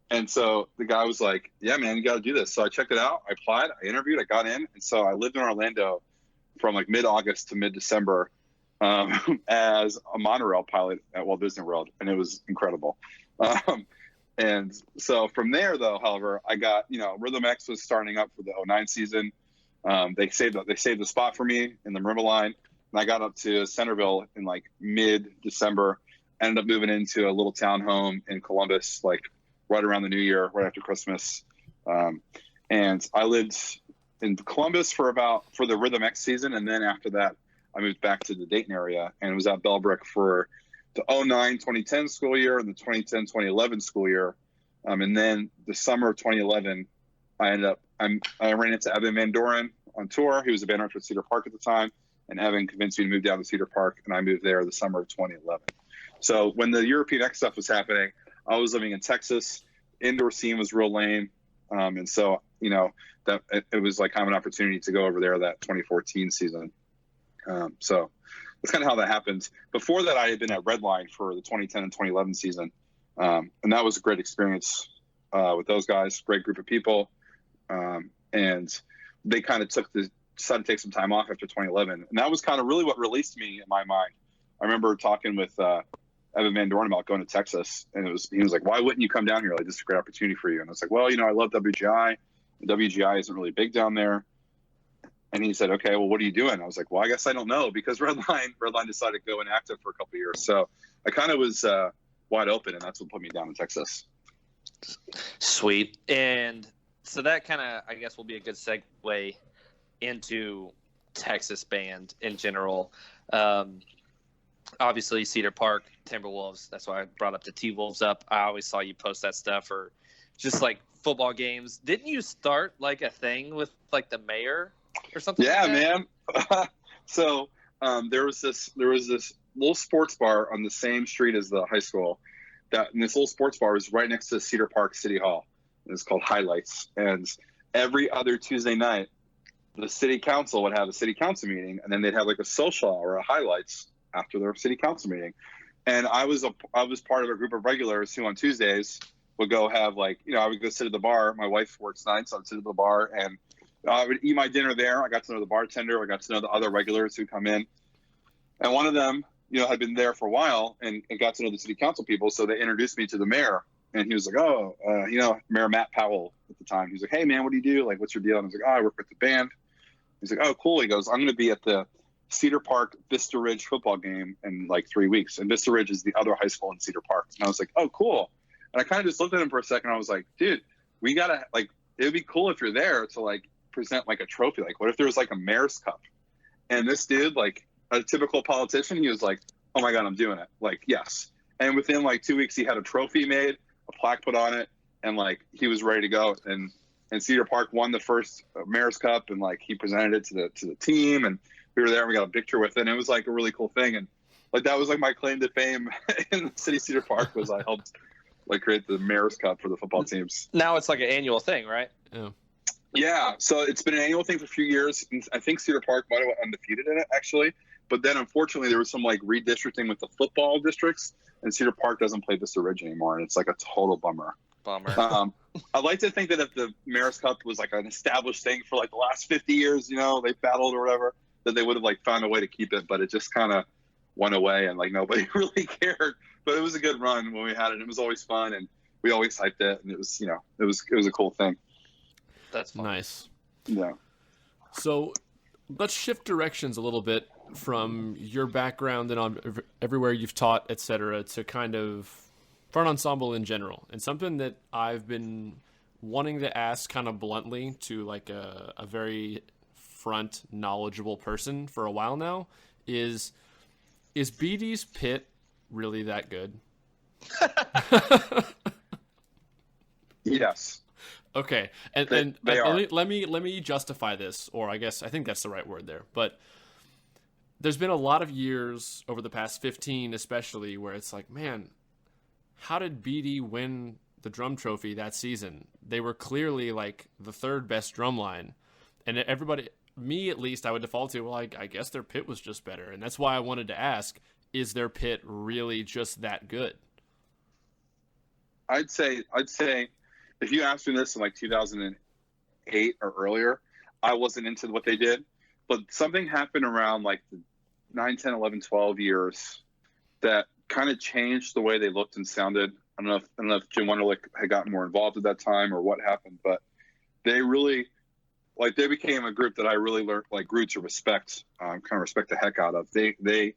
Speaker 3: and so the guy was like, "Yeah, man, you got to do this." So I checked it out. I applied. I interviewed. I got in, and so I lived in Orlando from like mid-August to mid-December as a monorail pilot at Walt Disney World, and it was incredible. And so from there, though, however, I got, Rhythm X was starting up for the 09 season. They saved the spot for me in the Marimba line, and I got up to Centerville in like mid-December. Ended up moving into a little townhome in Columbus, like right around the New Year, right after Christmas. And I lived in Columbus for the Rhythm X season, and then after that, I moved back to the Dayton area and was at Bellbrook for the 09-2010 school year and the 2010-2011 school year. And then the summer of 2011, I ran into Evan Van Doren on tour. He was a band director at Cedar Park at the time, and Evan convinced me to move down to Cedar Park, and I moved there the summer of 2011. So when the European X stuff was happening, I was living in Texas. Indoor scene was real lame. And so that it was like kind of an opportunity to go over there that 2014 season. So that's kind of how that happened. Before that, I had been at Redline for the 2010 and 2011 season. And that was a great experience with those guys, great group of people. And they kind of decided to take some time off after 2011. And that was kind of really what released me in my mind. I remember talking with Evan Van Dorn about going to Texas. And he was like, why wouldn't you come down here? Like, this is a great opportunity for you. And I was like, well, I love WGI. And WGI isn't really big down there. And he said, okay, well, what are you doing? I was like, well, I guess I don't know, because Redline decided to go inactive for a couple of years. So I kind of was wide open, and that's what put me down in Texas.
Speaker 1: Sweet. And so that kind of, I guess, will be a good segue into Texas band in general. Obviously, Cedar Park, Timberwolves. That's why I brought up the T-Wolves up. I always saw you post that stuff, or just like football games. Didn't you start like a thing with like the mayor or something?
Speaker 3: Yeah,
Speaker 1: like that?
Speaker 3: man. So there was this little sports bar on the same street as the high school. And this little sports bar was right next to Cedar Park City Hall. It was called Highlights. And every other Tuesday night, the city council would have a city council meeting, and then they'd have like a social or a highlights after their city council meeting. And I was part of a group of regulars who on Tuesdays would go have I would go sit at the bar. My wife works nights, so I'd sit at the bar and I would eat my dinner there. I got to know the bartender. I got to know the other regulars who come in. And one of them, had been there for a while and got to know the city council people. So they introduced me to the mayor. And he was like, Mayor Matt Powell at the time. He was like, hey, man, what do you do? Like, what's your deal? And I was like, I work with the band. He's like, oh, cool. He goes, I'm going to be at the Cedar Park Vista Ridge football game in like 3 weeks. And Vista Ridge is the other high school in Cedar Park. And I was like, oh, cool. And I kind of just looked at him for a second. I was like, dude, we got to it would be cool if you're there to present a trophy. Like, what if there was a mayor's cup? And this dude, a typical politician, he was like, oh my God, I'm doing it. Yes. And within 2 weeks, he had a trophy made, a plaque put on it, and he was ready to go. And Cedar Park won the first mayor's cup, and he presented it to the team, and we were there and we got a picture with it. And it was a really cool thing. And that was my claim to fame in the city of Cedar Park was I helped create the mayor's cup for the football teams.
Speaker 1: Now it's an annual thing, right?
Speaker 2: Yeah.
Speaker 3: Yeah, so it's been an annual thing for a few years. And I think Cedar Park might have went undefeated in it, actually. But then, unfortunately, there was some redistricting with the football districts, and Cedar Park doesn't play Vista Ridge anymore, and it's a total bummer. I'd like to think that if the Mayor's Cup was an established thing for the last 50 years, they battled or whatever, that they would have found a way to keep it. But it just kind of went away, and nobody really cared. But it was a good run when we had it. And it was always fun, and we always hyped it, and it was it was a cool thing.
Speaker 1: That's fun.
Speaker 2: Nice.
Speaker 3: Yeah.
Speaker 2: So let's shift directions a little bit from your background and on everywhere you've taught, etc., to kind of front ensemble in general. And something that I've been wanting to ask kind of bluntly to a very front knowledgeable person for a while now is BD's pit really that good?
Speaker 3: Yes.
Speaker 2: Okay, and let me justify this, or I think that's the right word there. But there's been a lot of years over the past 15, especially, where it's man, how did BD win the drum trophy that season? They were clearly the third best drum line, and everybody, me at least, I would default to, I guess their pit was just better, and that's why I wanted to ask: is their pit really just that good?
Speaker 3: I'd say. If you asked me this in 2008 or earlier, I wasn't into what they did. But something happened around the 9, 10, 11, 12 years that kind of changed the way they looked and sounded. I don't know if Jim Wunderlich had gotten more involved at that time or what happened, but they really they became a group that I really learned grew to respect, kind of respect the heck out of. They're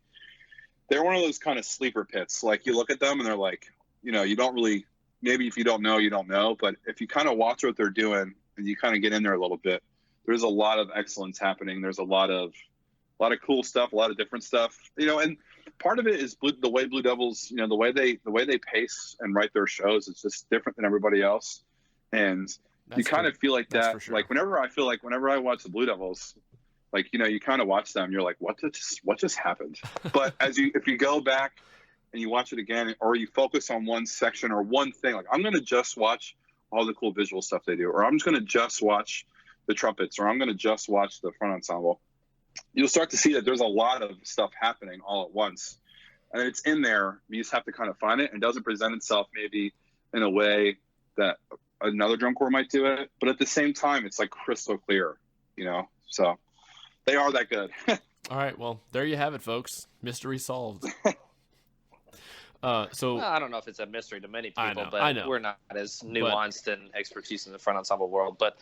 Speaker 3: one of those kind of sleeper pits. You look at them and they're you don't really. Maybe if you don't know, you don't know. But if you kind of watch what they're doing and you kind of get in there a little bit, there's a lot of excellence happening. There's a lot of cool stuff, a lot of different stuff, and part of it is the way Blue Devils, the way they pace and write their shows. It's just different than everybody else. And you kind of feel that, sure. Whenever I watch the Blue Devils, you kind of watch them, you're like, what just happened? But if you go back and you watch it again, or you focus on one section or one thing, I'm going to just watch all the cool visual stuff they do, or I'm just going to just watch the trumpets, or I'm going to just watch the front ensemble, you'll start to see that there's a lot of stuff happening all at once. And it's in there. You just have to kind of find it, and it doesn't present itself maybe in a way that another drum corps might do it. But at the same time, it's like crystal clear, you know? So they are that good.
Speaker 2: All right. Well, there you have it, folks. Mystery solved. So
Speaker 1: well, I don't know if it's a mystery to many people,
Speaker 2: I
Speaker 1: but
Speaker 2: know.
Speaker 1: we're not as nuanced and expertise in the front ensemble world. But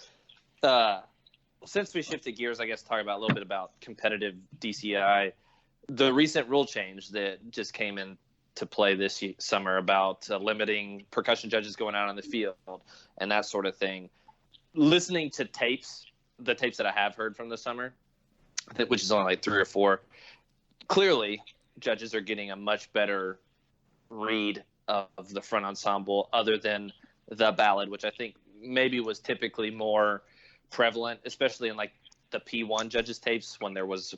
Speaker 1: since we shifted gears, I guess talk about a little bit about competitive DCI. The recent rule change that just came into play this summer about limiting percussion judges going out on the field and that sort of thing. Listening to the tapes that I have heard from the summer, which is only like 3 or 4, clearly judges are getting a much better read of the front ensemble other than the ballad, which I think maybe was typically more prevalent, especially in like the P1 judges tapes when there was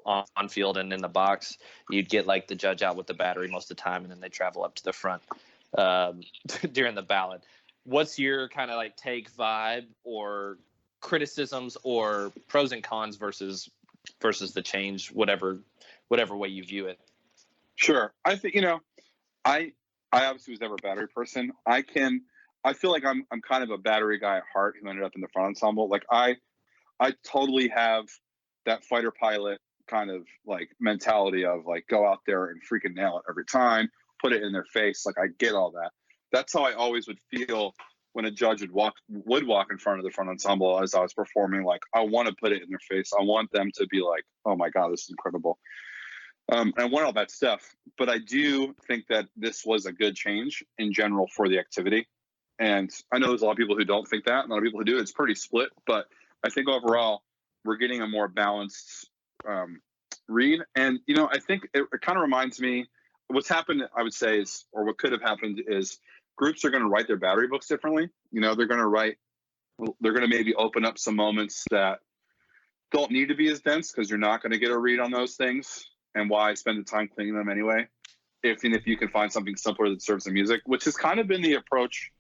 Speaker 1: on field and in the box. You'd get like the judge out with the battery most of the time, and then they travel up to the front during the ballad. What's your kind of like take, vibe, or criticisms or pros and cons versus the change, whatever way you view it?
Speaker 3: Sure. I think, I obviously was never a battery person. I feel like I'm kind of a battery guy at heart who ended up in the front ensemble. Like I totally have that fighter pilot kind of like mentality of like, go out there and freaking nail it every time, put it in their face. Like I get all that. That's how I always would feel when a judge would walk in front of the front ensemble as I was performing. Like, I want to put it in their face. I want them to be like, oh my God, this is incredible. And I want all that stuff. But I do think that this was a good change in general for the activity. And I know there's a lot of people who don't think that, and a lot of people who do. It's pretty split. But I think overall, we're getting a more balanced read. And, I think it kind of reminds me, what's happened, I would say, is, or what could have happened is, groups are going to write their battery books differently. They're going to maybe open up some moments that don't need to be as dense because you're not going to get a read on those things. And why spend the time cleaning them anyway? If you can find something simpler that serves the music, which has kind of been the approach.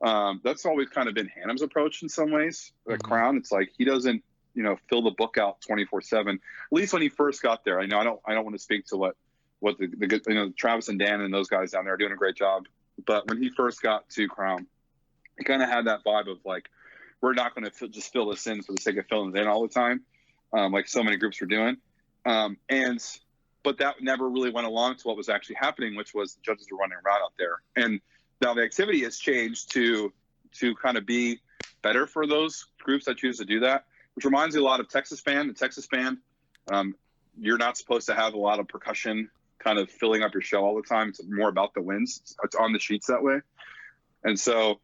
Speaker 3: That's always kind of been Hannum's approach in some ways. At Crown, it's like he doesn't, fill the book out 24/7. At least when he first got there. I don't want to speak to what the good, Travis and Dan and those guys down there are doing a great job. But when he first got to Crown, he kind of had that vibe of like, we're not going to just fill this in for the sake of filling it in all the time, like so many groups were doing. But that never really went along to what was actually happening, which was the judges were running around out there. And now the activity has changed to kind of be better for those groups that choose to do that, which reminds me a lot of Texas Band. The Texas Band, you're not supposed to have a lot of percussion kind of filling up your show all the time. It's more about the wins. It's on the sheets that way. And so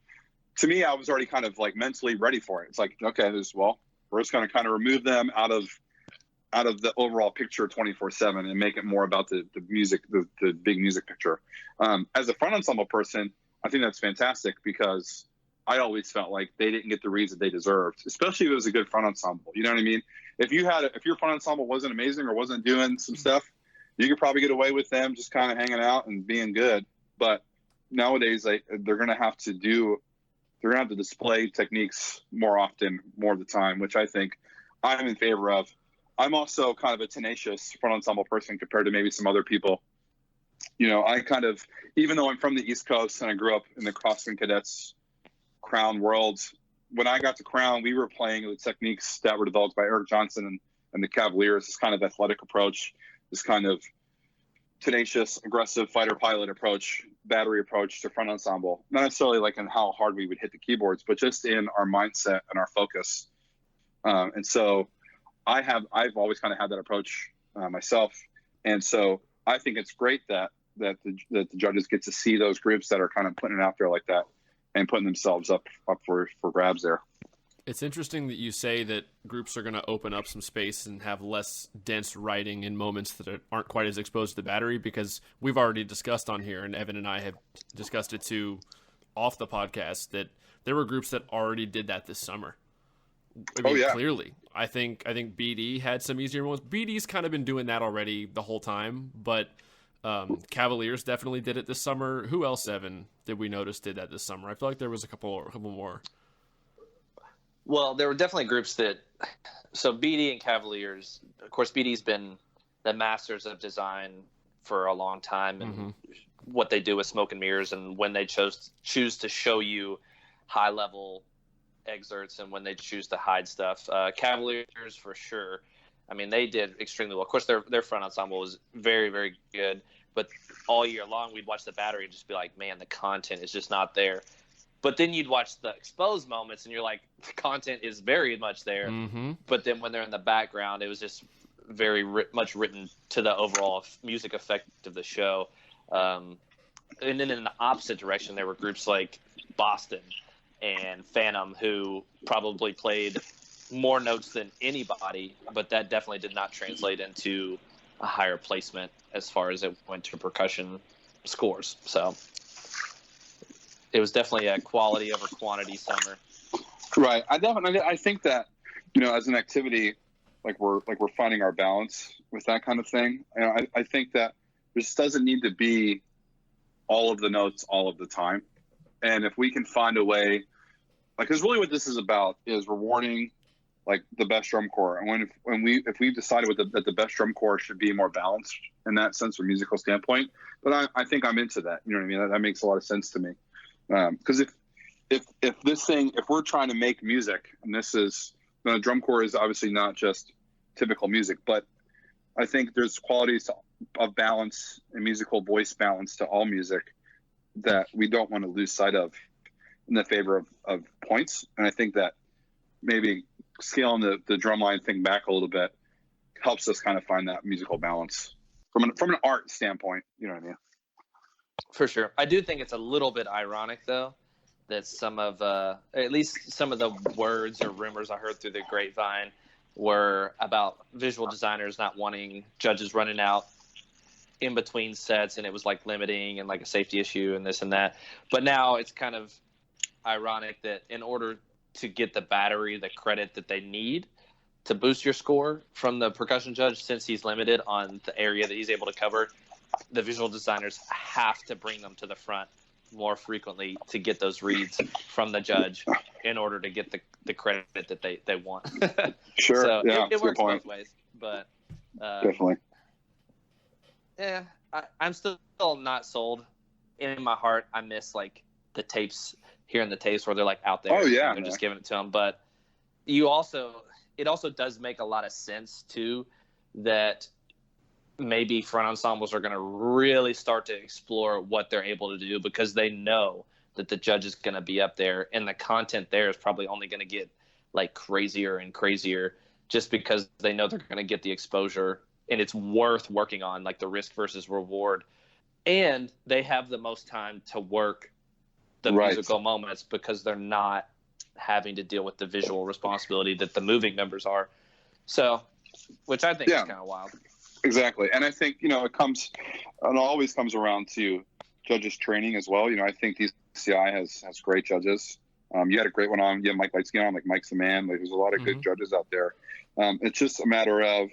Speaker 3: to me, I was already kind of like mentally ready for it. It's like, okay, we're just going to kind of remove them out of the overall picture 24/7 and make it more about the music, the big music picture. As a front ensemble person, I think that's fantastic because I always felt like they didn't get the reads that they deserved, especially if it was a good front ensemble. You know what I mean? If your front ensemble wasn't amazing or wasn't doing some stuff, you could probably get away with them just kind of hanging out and being good. But nowadays, they're going to have to display techniques more often, more of the time, which I think I'm in favor of. I'm also kind of a tenacious front ensemble person compared to maybe some other people. I kind of, even though I'm from the East Coast and I grew up in the Crofton Cadets Crown world, when I got to Crown, we were playing the techniques that were developed by Eric Johnson and the Cavaliers, this kind of athletic approach, this kind of tenacious, aggressive fighter pilot approach, battery approach to front ensemble. Not necessarily like in how hard we would hit the keyboards, but just in our mindset and our focus. And so I've always kind of had that approach myself. And so I think it's great that the judges get to see those groups that are kind of putting it out there like that and putting themselves up for grabs there.
Speaker 2: It's interesting that you say that groups are going to open up some space and have less dense writing in moments that aren't quite as exposed to the battery, because we've already discussed on here, and Evan and I have discussed it too off the podcast, that there were groups that already did that this summer. Clearly. I think BD had some easier ones. BD's kind of been doing that already the whole time, but Cavaliers definitely did it this summer. Who else, Evan, did we notice did that this summer? I feel like there was a couple more.
Speaker 1: Well, there were definitely groups that. So BD and Cavaliers, of course, BD's been the masters of design for a long time, and what they do with smoke and mirrors, and when they choose to show you high level excerpts, and when they choose to hide stuff. Cavaliers for sure. I mean, they did extremely well. Of course, their front ensemble was very, very good. But all year long, we'd watch the battery and just be like, man, the content is just not there. But then you'd watch the exposed moments, and you're like, the content is very much there.
Speaker 2: Mm-hmm.
Speaker 1: But then when they're in the background, it was just very much written to the overall music effect of the show. And then in the opposite direction, there were groups like Boston and Phantom, who probably played more notes than anybody, but that definitely did not translate into a higher placement as far as it went to percussion scores. So it was definitely a quality over quantity summer.
Speaker 3: Right. I think that, as an activity, like we're finding our balance with that kind of thing. And I think that this doesn't need to be all of the notes all of the time. And if we can find a way, because really what this is about is rewarding like the best drum corps. And if we've decided that the best drum corps should be more balanced in that sense from a musical standpoint, but I think I'm into that. You know what I mean? That makes a lot of sense to me. Because if we're trying to make music, and this is, drum corps is obviously not just typical music, but I think there's qualities of balance and musical voice balance to all music that we don't want to lose sight of in the favor of points. And I think that maybe scaling the drumline thing back a little bit helps us kind of find that musical balance from an art standpoint. You know what I mean?
Speaker 1: For sure. I do think it's a little bit ironic, though, that some of, at least some of the words or rumors I heard through the grapevine were about visual designers not wanting judges running out in between sets, and it was like limiting and like a safety issue and this and that. But now it's kind of ironic that in order to get the battery the credit that they need to boost your score from the percussion judge, since he's limited on the area that he's able to cover, the visual designers have to bring them to the front more frequently to get those reads from the judge in order to get the credit that they want.
Speaker 3: Sure.
Speaker 1: So
Speaker 3: yeah,
Speaker 1: it works both ways, but
Speaker 3: definitely.
Speaker 1: Yeah, I'm still not sold. In my heart, I miss like the tapes, hearing the tapes where they're like out there.
Speaker 3: Oh yeah,
Speaker 1: and they're just giving it to them. But it also does make a lot of sense too that maybe front ensembles are going to really start to explore what they're able to do, because they know that the judge is going to be up there, and the content there is probably only going to get like crazier and crazier, just because they know they're going to get the exposure, and it's worth working on, like the risk versus reward. And they have the most time to work the musical moments because they're not having to deal with the visual responsibility that the moving members are. So, which I think is kind of wild.
Speaker 3: Exactly. And I think, it always comes around to judges training as well. I think DCI has great judges. You had a great one on. You had Mike Lightsky on, like Mike's the man. Like, there's a lot of good judges out there. It's just a matter of,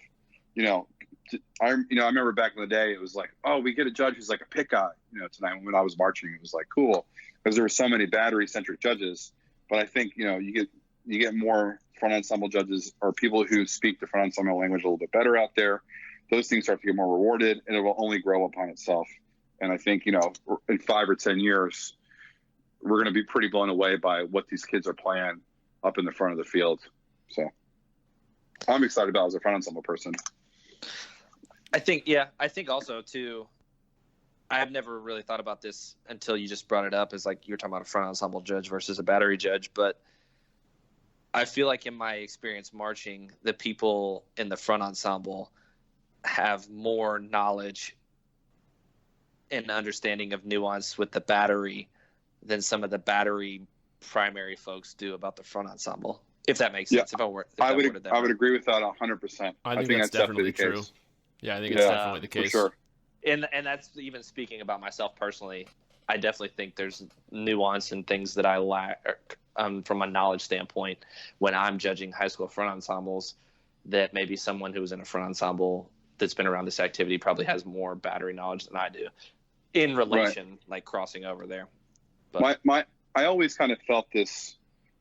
Speaker 3: I remember back in the day, it was like, oh, we get a judge who's like a pick guy. Tonight when I was marching, it was like cool because there were so many battery-centric judges. But I think, you get more front ensemble judges or people who speak the front ensemble language a little bit better out there. Those things start to get more rewarded, and it will only grow upon itself. And I think, in 5 or 10 years, we're going to be pretty blown away by what these kids are playing up in the front of the field. So I'm excited about it as a front ensemble person.
Speaker 1: I think also too, I've never really thought about this until you just brought it up, is like you're talking about a front ensemble judge versus a battery judge. But I feel like in my experience marching, the people in the front ensemble have more knowledge and understanding of nuance with the battery than some of the battery primary folks do about the front ensemble, if that makes sense.
Speaker 3: I would agree with that 100%.
Speaker 2: I think that's definitely true.
Speaker 3: Case.
Speaker 2: Yeah, I think it's definitely the case.
Speaker 3: For sure.
Speaker 1: And that's even speaking about myself personally. I definitely think there's nuance and things that I lack from a knowledge standpoint when I'm judging high school front ensembles that maybe someone who was in a front ensemble that's been around this activity probably has more battery knowledge than I do in relation, like crossing over there. But
Speaker 3: I always kind of felt this,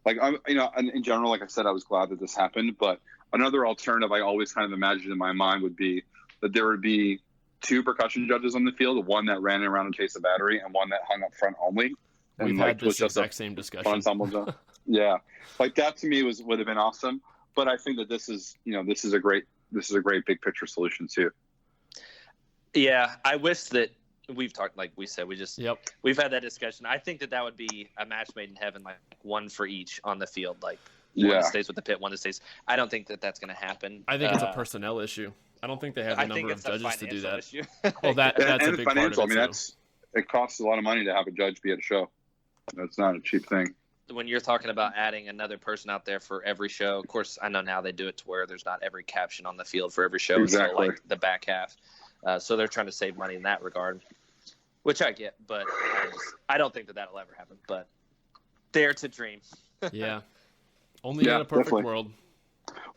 Speaker 3: like, in general, like I said, I was glad that this happened, but another alternative I always kind of imagined in my mind would be that there would be 2 percussion judges on the field, one that ran around and chased a battery and one that hung up front only. And
Speaker 2: We've
Speaker 3: like
Speaker 2: had this exact same discussion.
Speaker 3: Ensemble job. Yeah. Like that to me would have been awesome. But I think that this is a great big picture solution too.
Speaker 1: Yeah. I wish that we've talked, like we said, we've had that discussion. I think that would be a match made in heaven, like one for each on the field, like one that stays with the pit, one that stays. I don't think that that's going to happen.
Speaker 2: I think it's a personnel issue. I don't think they have the number of judges to do that.
Speaker 1: Well,
Speaker 2: that's a big part of it.
Speaker 3: It costs a lot of money to have a judge be at a show. That's not a cheap thing.
Speaker 1: When you're talking about adding another person out there for every show, of course, I know now they do it to where there's not every caption on the field for every show.
Speaker 3: Exactly.
Speaker 1: So like the back half. So they're trying to save money in that regard, which I get, but I don't think that that'll ever happen. But dare to dream.
Speaker 2: Yeah. Only in a perfect world.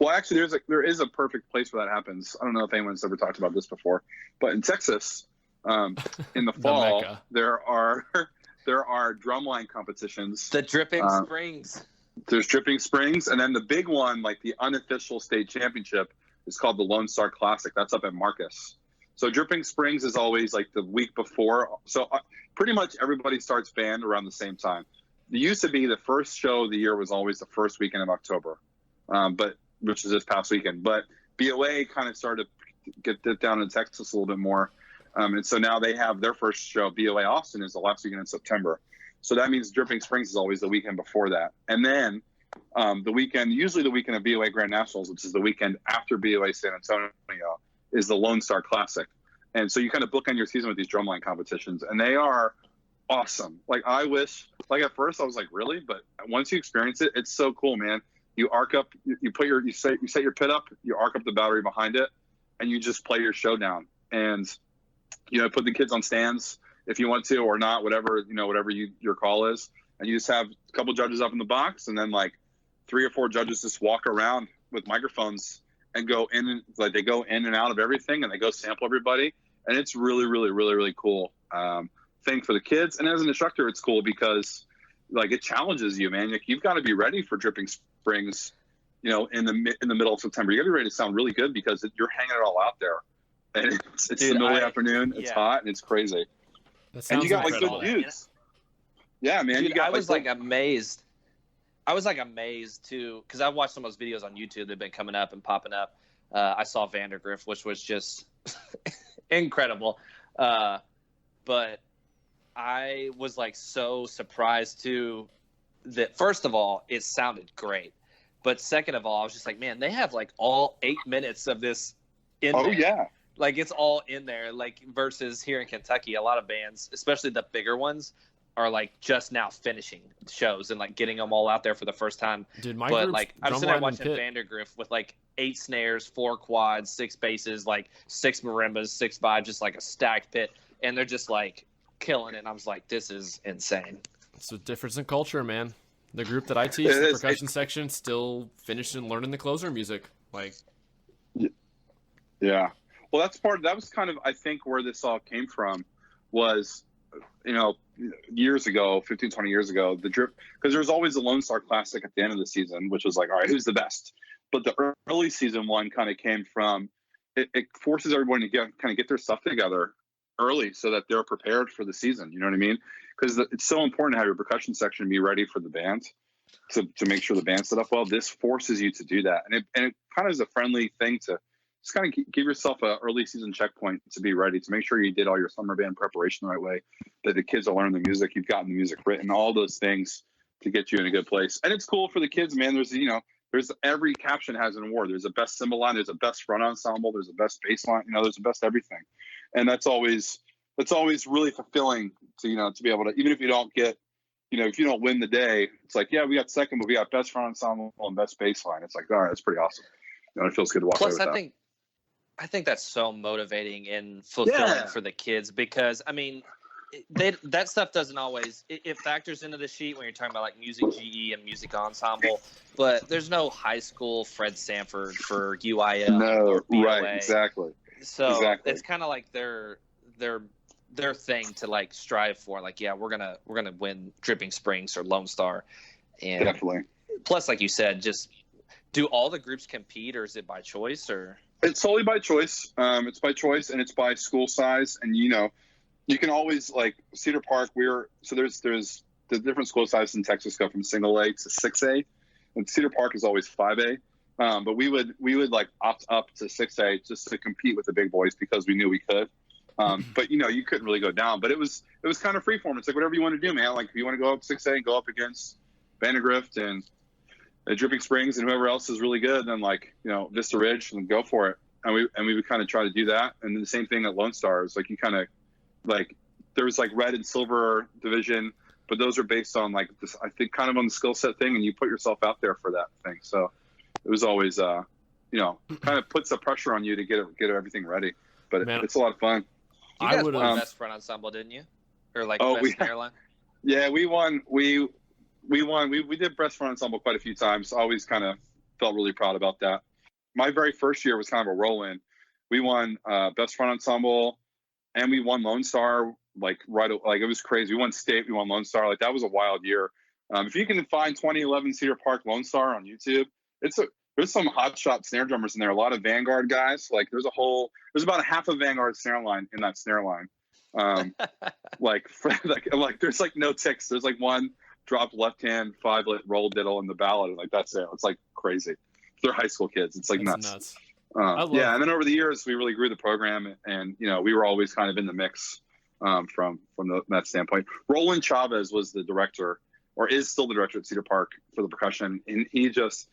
Speaker 3: Well, actually, there is a perfect place where that happens. I don't know if anyone's ever talked about this before, but in Texas, in the fall, there are drumline competitions.
Speaker 1: The Dripping Springs.
Speaker 3: There's Dripping Springs, and then the big one, like the unofficial state championship, is called the Lone Star Classic. That's up at Marcus. So Dripping Springs is always like the week before. So pretty much everybody starts band around the same time. It used to be the first show of the year was always the first weekend of October, which is this past weekend. But BOA kind of started to get down in Texas a little bit more. And so now they have their first show, BOA Austin, is the last weekend in September. So that means Dripping Springs is always the weekend before that. And then usually the weekend of BOA Grand Nationals, which is the weekend after BOA San Antonio, is the Lone Star Classic. And so you kind of bookend your season with these drumline competitions, and they are awesome. Like I wish, like at first I was like, really? But once you experience it, it's so cool, man. You arc up, you set your pit up, you arc up the battery behind it, and you just play your show down. And put the kids on stands if you want to or not, whatever your call is. And you just have a couple judges up in the box, and then like 3 or 4 judges just walk around with microphones and go in, like they go in and out of everything, and they go sample everybody. And it's really, really, really, really cool thing for the kids. And as an instructor, it's cool because like it challenges you, man. Like you've got to be ready for Dripping Springs, in the middle of September. You got to be ready to sound really good because you're hanging it all out there. And it's the middle of the afternoon. It's hot and it's crazy.
Speaker 2: And
Speaker 3: you got incredible. Like good dudes. Yeah, man.
Speaker 1: Dude, I was amazed. I was amazed too, because I've watched some of those videos on YouTube. They've been coming up and popping up. I saw Vandergriff, which was just incredible. But I was so surprised too that first of all, it sounded great. But second of all, I was just like, man, they have all 8 minutes of this in there. Oh yeah. It's all in there, versus here in Kentucky, a lot of bands, especially the bigger ones, are just now finishing shows and getting them all out there for the first time.
Speaker 2: Dude, I'm
Speaker 1: sitting there watching Vandergriff with 8 snares, 4 quads, 6 basses, 6 marimbas, 6 vibes, just a stacked pit, and they're just killing it. And I was like, this is insane.
Speaker 2: It's a difference in culture, man. The group that I teach, the percussion section, still finishing learning the closer music.
Speaker 3: Yeah. Well, that was kind of, I think, where this all came from was, years ago, 15, 20 years ago, because there was always the Lone Star Classic at the end of the season, which was all right, who's the best? But the early season one kind of came from, it forces everyone to get their stuff together early so that they're prepared for the season. You know what I mean? Because it's so important to have your percussion section be ready for the band to make sure the band's set up well. This forces you to do that. And it kind of is a friendly thing to just kind of give yourself an early season checkpoint to be ready, to make sure you did all your summer band preparation the right way, that the kids are learning the music, you've gotten the music written, all those things to get you in a good place. And it's cool for the kids, man. There's every caption has an award. There's a best cymbal line, there's a best front ensemble, there's a best bass line, there's a best everything. And that's always really fulfilling to be able to, even if you don't get, if you don't win the day, it's we got second, but we got best front ensemble and best bass line. It's all right, that's pretty awesome. It feels good to walk away with that.
Speaker 1: I think that's so motivating and fulfilling for the kids because, that stuff doesn't always – it factors into the sheet when you're talking about music GE and music ensemble, but there's no high school Fred Sanford for UIL or BOA.
Speaker 3: Right, exactly.
Speaker 1: So
Speaker 3: Exactly.
Speaker 1: it's kind of like their thing to like strive for. Like, yeah, we're gonna win Dripping Springs or Lone Star, and
Speaker 3: Definitely.
Speaker 1: plus, like you said, just do all the groups compete, or is it by choice? Or
Speaker 3: It's solely by choice. It's by choice, and it's by school size. And you can always, like Cedar Park. There's the different school sizes in Texas go from single A to 6A, and Cedar Park is always 5A. But we would like opt up to 6A just to compete with the big boys because we knew we could. But you couldn't really go down. But it was kind of freeform. It's like whatever you want to do, man. Like if you want to go up 6A and go up against Vandergrift and Dripping Springs and whoever else is really good, then like Vista Ridge, and go for it. And we would kind of try to do that. And then the same thing at Lone Stars. Like you kind of like there was like red and silver division, but those are based on like this, I think, kind of on the skill set thing, and you put yourself out there for that thing. So it was always kind of puts the pressure on you to get everything ready. But it's a lot of fun.
Speaker 1: You guys won best front ensemble, didn't you? Or like best airline?
Speaker 3: Yeah, we won. We did best front ensemble quite a few times. Always kind of felt really proud about that. My very first year was kind of a roll-in. We won best front ensemble, and we won Lone Star. Like it was crazy. We won state. We won Lone Star. Like that was a wild year. If you can find 2011 Cedar Park Lone Star on YouTube, there's some hotshot snare drummers in there. A lot of Vanguard guys. Like there's about a half a Vanguard snare line in that snare line. like there's like no ticks. There's like one dropped left hand 5-lit roll diddle in the ballad, and like that's it. It's like crazy. They're high school kids. It's like nuts. And then over the years we really grew the program, and we were always kind of in the mix from that standpoint. Roland Chavez was the director, or is still the director at Cedar Park for the percussion, and he's just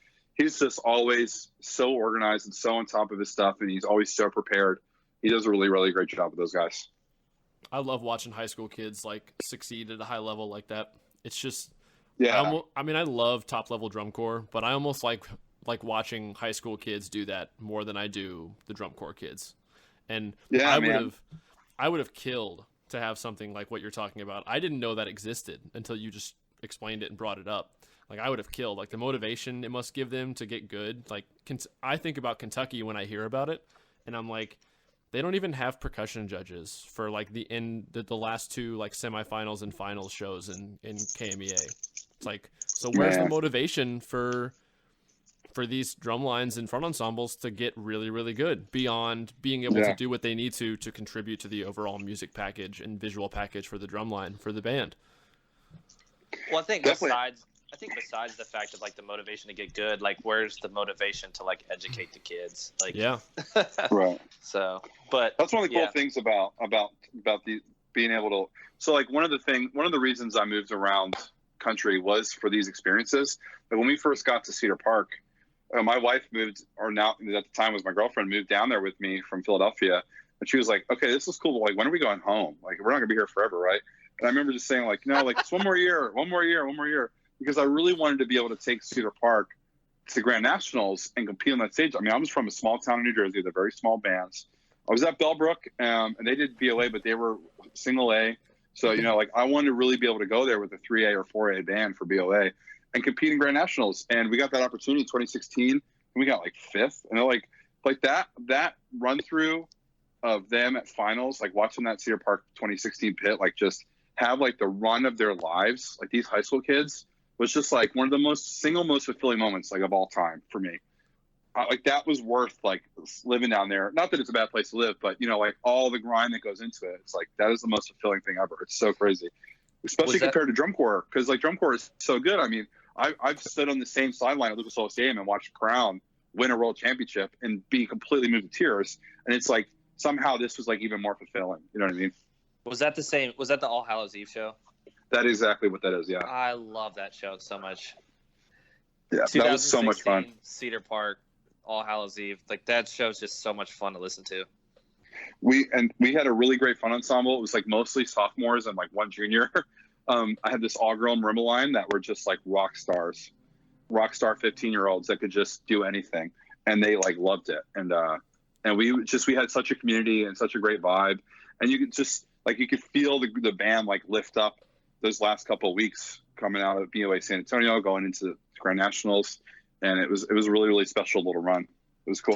Speaker 3: always so organized and so on top of his stuff, and he's always so prepared. He does a really, really great job with those guys.
Speaker 2: I love watching high school kids like succeed at a high level like that. It's just, I love top level drum corps, but I almost like watching high school kids do that more than I do the drum corps kids. And I would have killed to have something like what you're talking about. I didn't know that existed until you just explained it and brought it up. Like I would have killed, like the motivation it must give them to get good. Like I think about Kentucky when I hear about it, and I'm like, they don't even have percussion judges for like the last two like semifinals and finals shows in KMEA. It's like, so where's the motivation for these drum lines and front ensembles to get really, really good beyond being able to do what they need to contribute to the overall music package and visual package for the drum line for the band?
Speaker 1: Well, I think besides the fact of like the motivation to get good, like where's the motivation to like educate the kids? Like,
Speaker 3: right.
Speaker 1: So, but
Speaker 3: that's one of the cool things about the being able to. So, like one of the reasons I moved around country was for these experiences. Like when we first got to Cedar Park, my wife moved, or now at the time was my girlfriend, moved down there with me from Philadelphia, and she was like, "Okay, this is cool, but like when are we going home? Like we're not gonna be here forever, right?" And I remember just saying like, "No, like it's one more year." Because I really wanted to be able to take Cedar Park to Grand Nationals and compete on that stage. I mean, I was from a small town in New Jersey. They're very small bands. I was at Bellbrook, and they did BOA, but they were single A. So, like I wanted to really be able to go there with a 3A or 4A band for BOA and compete in Grand Nationals. And we got that opportunity in 2016, and we got like 5th. And like that run through of them at finals, like watching that Cedar Park 2016 pit, like just have like the run of their lives, like these high school kids, was just like one of the most fulfilling moments like of all time for me. Like that was worth like living down there. Not that it's a bad place to live, but like all the grind that goes into it. It's like that is the most fulfilling thing ever. It's so crazy, especially compared to drum corps, because like drum corps is so good. I mean, I've stood on the same sideline at Lucas Oil Stadium and watched Crown win a world championship and be completely moved to tears. And it's like somehow this was like even more fulfilling. You know what I mean?
Speaker 1: Was that the same? Was that the All Hallows Eve show?
Speaker 3: That is exactly what that is, yeah.
Speaker 1: I love that show so much.
Speaker 3: Yeah, that was so much fun.
Speaker 1: Cedar Park, All Hallows Eve. Like, that show's just so much fun to listen to.
Speaker 3: We had a really great fun ensemble. It was, like, mostly sophomores and, like, one junior. I had this all-girl marimba line that were just, like, rock star 15-year-olds that could just do anything. And they, like, loved it. And we had such a community and such a great vibe. And you could just, like, you could feel the band, like, lift up those last couple of weeks coming out of BOA San Antonio, going into the Grand Nationals, and it was a really, really special little run. It was cool.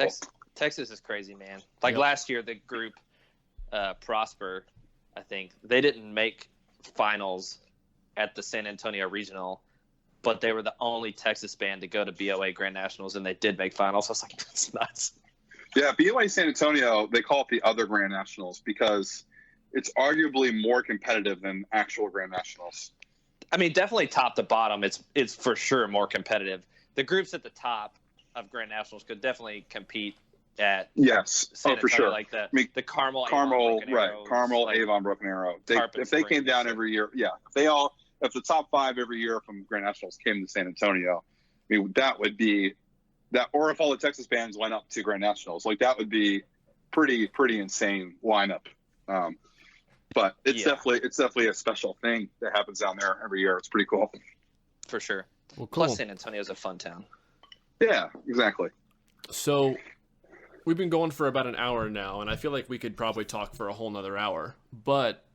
Speaker 1: Texas is crazy, man. Like
Speaker 2: Yep.
Speaker 1: last year, the group Prosper, I think they didn't make finals at the San Antonio Regional, but they were the only Texas band to go to BOA Grand Nationals, and they did make finals. I was like, that's nuts.
Speaker 3: Yeah, BOA San Antonio, they call it the other Grand Nationals because it's arguably more competitive than actual Grand Nationals.
Speaker 1: I mean, definitely top to bottom, it's for sure more competitive. The groups at the top of Grand Nationals could definitely compete at
Speaker 3: Yes,
Speaker 1: San
Speaker 3: for
Speaker 1: Antonio,
Speaker 3: sure.
Speaker 1: like the,
Speaker 3: I mean,
Speaker 1: the Carmel,
Speaker 3: Carmel,
Speaker 1: Broken
Speaker 3: right?
Speaker 1: Arrows,
Speaker 3: Carmel,
Speaker 1: like,
Speaker 3: Avon, Broken Arrow.
Speaker 1: Carpet
Speaker 3: If they came
Speaker 1: Springs,
Speaker 3: down
Speaker 1: and-
Speaker 3: every year, if the top 5 every year from Grand Nationals came to San Antonio, I mean, that would be that. Or if all the Texas bands went up to Grand Nationals, like that would be pretty insane lineup. But it's definitely a special thing that happens down there every year. It's pretty cool.
Speaker 1: for sure.
Speaker 2: Well, cool.
Speaker 1: Plus, San Antonio is a fun town.
Speaker 3: Yeah, exactly.
Speaker 2: So we've been going for about an hour now, and I feel like we could probably talk for a whole nother hour. But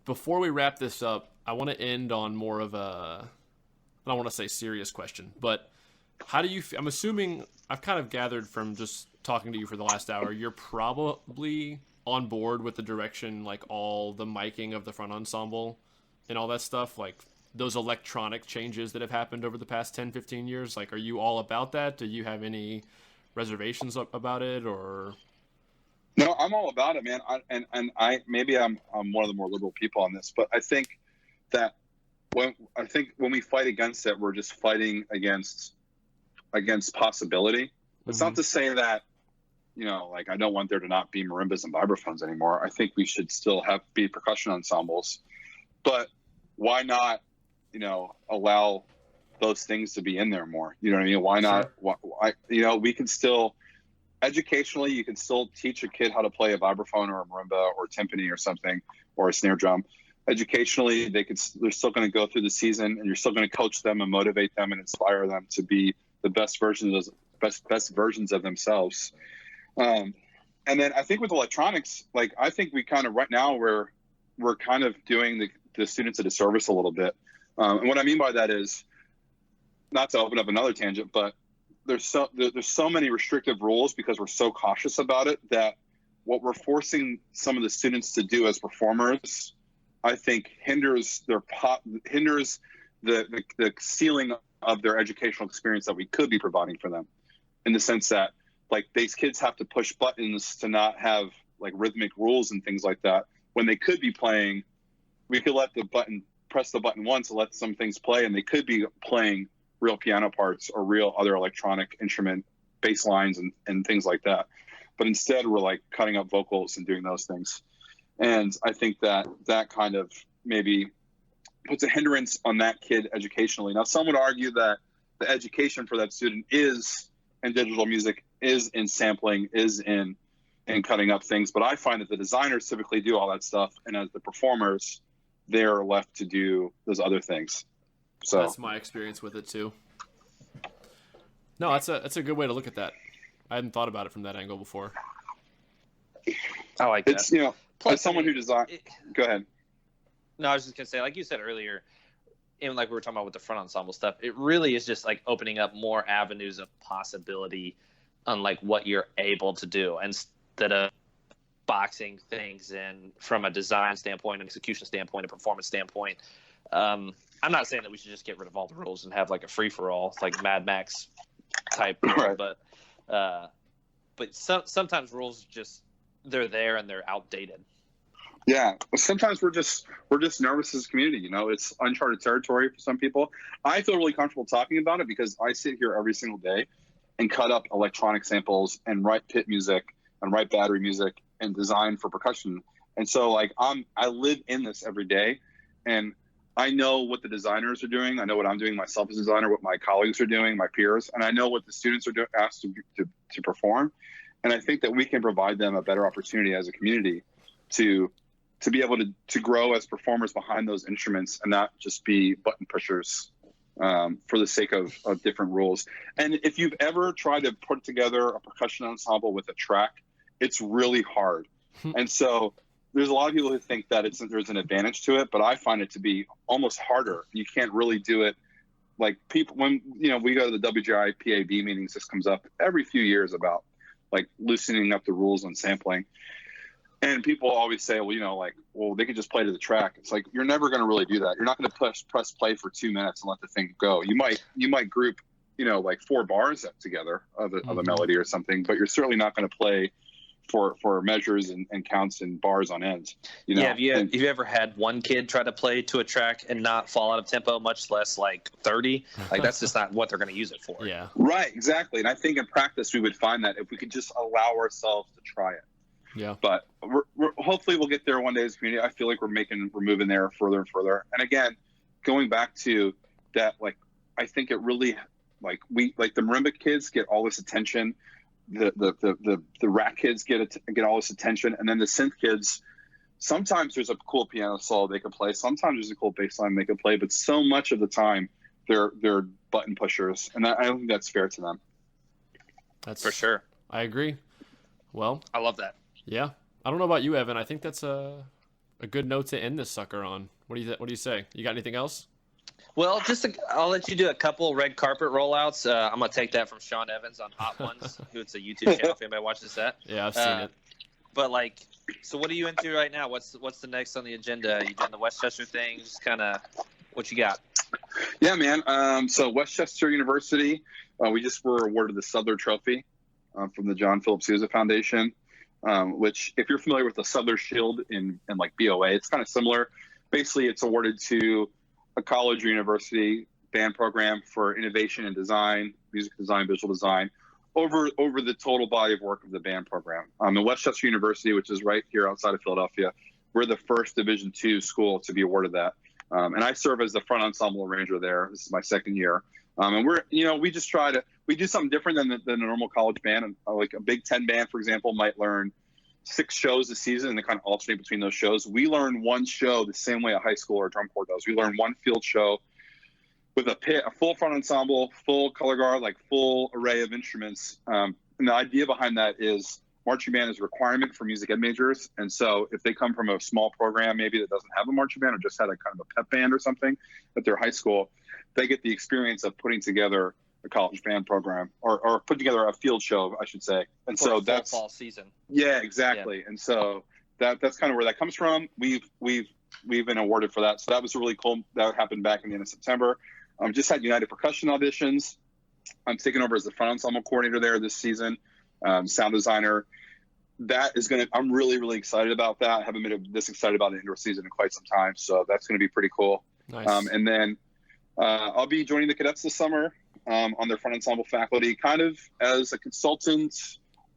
Speaker 2: before we wrap this up, I want to end on more of a, I don't want to say serious question, but how do you, I'm assuming, I've kind of gathered from just talking to you for the last hour, you're probably on board with the direction, like all the miking of the front ensemble and all that stuff, like those electronic changes that have happened over the past 10, 15 years. Like, are you all about that? Do you have any reservations about it, or?
Speaker 3: No, I'm all about it, man. I maybe I'm one of the more liberal people on this, but I think that when we fight against it, we're just fighting against possibility. It's not to say that, like I don't want there to not be marimbas and vibraphones anymore. I think we should still be percussion ensembles, but why not, allow those things to be in there more? You know what I mean? Why not? Why, we can still, educationally, you can still teach a kid how to play a vibraphone or a marimba or timpani or something, or a snare drum. Educationally, they're still going to go through the season, and you're still going to coach them and motivate them and inspire them to be the best versions of themselves. And then I think with electronics, like I think we kind of right now we're kind of doing the students a disservice a little bit. And what I mean by that is, not to open up another tangent, but there's so many restrictive rules because we're so cautious about it that what we're forcing some of the students to do as performers, I think hinders the ceiling of their educational experience that we could be providing for them, in the sense that like these kids have to push buttons to not have like rhythmic rules and things like that. When they could be playing, we could press the button once and let some things play, and they could be playing real piano parts or real other electronic instrument bass lines and things like that. But instead we're like cutting up vocals and doing those things. And I think that kind of maybe puts a hindrance on that kid educationally. Now, some would argue that the education for that student is in digital music, is in sampling, is in cutting up things. But I find that the designers typically do all that stuff, and as the performers, they're left to do those other things. So
Speaker 2: that's my experience with it too. No, that's a good way to look at that. I hadn't thought about it from that angle before.
Speaker 1: I like that.
Speaker 3: It's, plus, as someone who designed, go ahead.
Speaker 1: No, I was just gonna say, like you said earlier, even like we were talking about with the front ensemble stuff, it really is just like opening up more avenues of possibility on like what you're able to do, instead of boxing things in from a design standpoint, an execution standpoint, a performance standpoint. I'm not saying that we should just get rid of all the rules and have like a free for all, like Mad Max type,
Speaker 3: right.
Speaker 1: but sometimes rules just, they're there and they're outdated.
Speaker 3: Yeah, sometimes we're just nervous as a community. It's uncharted territory for some people. I feel really comfortable talking about it because I sit here every single day and cut up electronic samples and write pit music and write battery music and design for percussion. And so like I live in this every day, and I know what the designers are doing. I know what I'm doing myself as a designer, what my colleagues are doing, my peers, and I know what the students are asked to perform. And I think that we can provide them a better opportunity as a community to be able to grow as performers behind those instruments and not just be button pushers for the sake of different rules. And if you've ever tried to put together a percussion ensemble with a track, it's really hard. And so there's a lot of people who think that there's an advantage to it, but I find it to be almost harder. You can't really do it like people, when we go to the WGI PAB meetings, this comes up every few years about like loosening up the rules on sampling. And people always say, well, they could just play to the track. It's like, you're never going to really do that. You're not going to press play for 2 minutes and let the thing go. You might group, like 4 bars up together of a melody or something, but you're certainly not going to play for measures and counts and bars on end.
Speaker 1: Yeah. Have you ever had one kid try to play to a track and not fall out of tempo, much less like 30? Like, that's just not what they're going to use it for.
Speaker 2: Yeah.
Speaker 3: Right. Exactly. And I think in practice we would find that if we could just allow ourselves to try it.
Speaker 2: Yeah.
Speaker 3: But we're hopefully we'll get there one day as a community. I feel like we're moving there further and further. And again, going back to that, like, I think it really, like, the marimba kids get all this attention. The rat kids get all this attention, and then the synth kids, sometimes there's a cool piano solo they can play, sometimes there's a cool bass line they can play, but so much of the time they're button pushers, and I don't think that's fair to them.
Speaker 2: That's
Speaker 1: for sure.
Speaker 2: I agree. Well,
Speaker 1: I love that.
Speaker 2: Yeah, I don't know about you, Evan. I think that's a good note to end this sucker on. What do you say? You got anything else?
Speaker 1: Well, I'll let you do a couple red carpet rollouts. I'm gonna take that from Sean Evans on Hot Ones, who it's a YouTube channel if anybody watches that.
Speaker 2: Yeah, I've seen it.
Speaker 1: But like, so what are you into right now? What's the next on the agenda? You doing the Westchester thing? Just kind of what you got?
Speaker 3: Yeah, man. So Westchester University, we just were awarded the Sudler Trophy from the John Philip Sousa Foundation, which, if you're familiar with the Sudler Shield in like BOA, it's kind of similar. Basically, it's awarded to a college or university band program for innovation in design, music design, visual design, over the total body of work of the band program. The Westchester University, which is right here outside of Philadelphia, we're the first Division II school to be awarded that. And I serve as the front ensemble arranger there. This is my second year. And we just we do something different than a normal college band. And like a Big Ten band, for example, might learn 6 shows a season and they kind of alternate between those shows. We learn one show the same way a high school or drum corps does. We learn one field show with a full front ensemble, full color guard, like full array of instruments. And the idea behind that is marching band is a requirement for music ed majors. And so if they come from a small program, maybe that doesn't have a marching band or just had a kind of a pep band or something at their high school, they get the experience of putting together a college band program or put together a field show, I should say. And so that's
Speaker 1: fall season.
Speaker 3: Yeah, exactly. Yeah. And so that's kind of where that comes from. We've been awarded for that. So that was really cool. That happened back in the end of September. Just had United Percussion auditions. I'm taking over as the front ensemble coordinator there this season. Sound designer. I'm really, really excited about that. I haven't been this excited about the indoor season in quite some time. So that's going to be pretty cool.
Speaker 2: Nice.
Speaker 3: And then I'll be joining the cadets this summer on their front ensemble faculty, kind of as a consultant,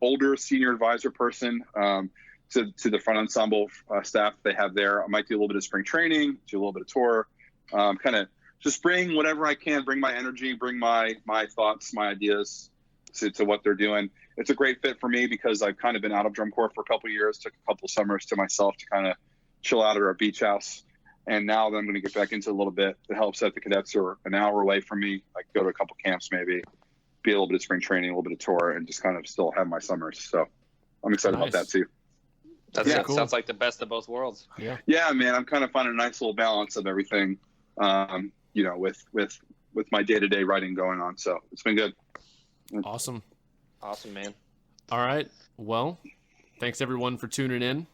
Speaker 3: older senior advisor person to the front ensemble staff they have there. I might do a little bit of spring training, do a little bit of tour, kind of just bring whatever I can, bring my energy, bring my thoughts, my ideas to what they're doing. It's a great fit for me because I've kind of been out of drum corps for a couple of years, took a couple of summers to myself to kind of chill out at our beach house. And now that I'm going to get back into it a little bit, it helps that the cadets are an hour away from me. I can go to a couple camps, maybe be a little bit of spring training, a little bit of tour, and just kind of still have my summers. So I'm excited about that too.
Speaker 1: That cool. Sounds like the best of both worlds.
Speaker 3: Yeah, man. I'm kind of finding a nice little balance of everything, with my day-to-day writing going on. So it's been good.
Speaker 2: Awesome,
Speaker 1: man.
Speaker 2: All right. Well, thanks everyone for tuning in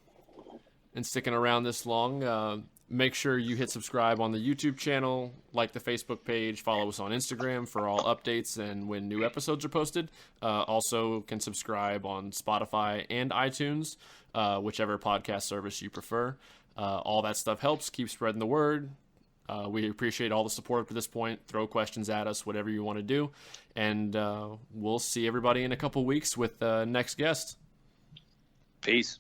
Speaker 2: and sticking around this long. Make sure you hit subscribe on the YouTube channel, like the Facebook page, follow us on Instagram for all updates and when new episodes are posted. Also can subscribe on Spotify and iTunes, whichever podcast service you prefer. All that stuff helps. Keep spreading the word. We appreciate all the support up to this point. Throw questions at us, whatever you want to do. And we'll see everybody in a couple weeks with the next guest.
Speaker 1: Peace.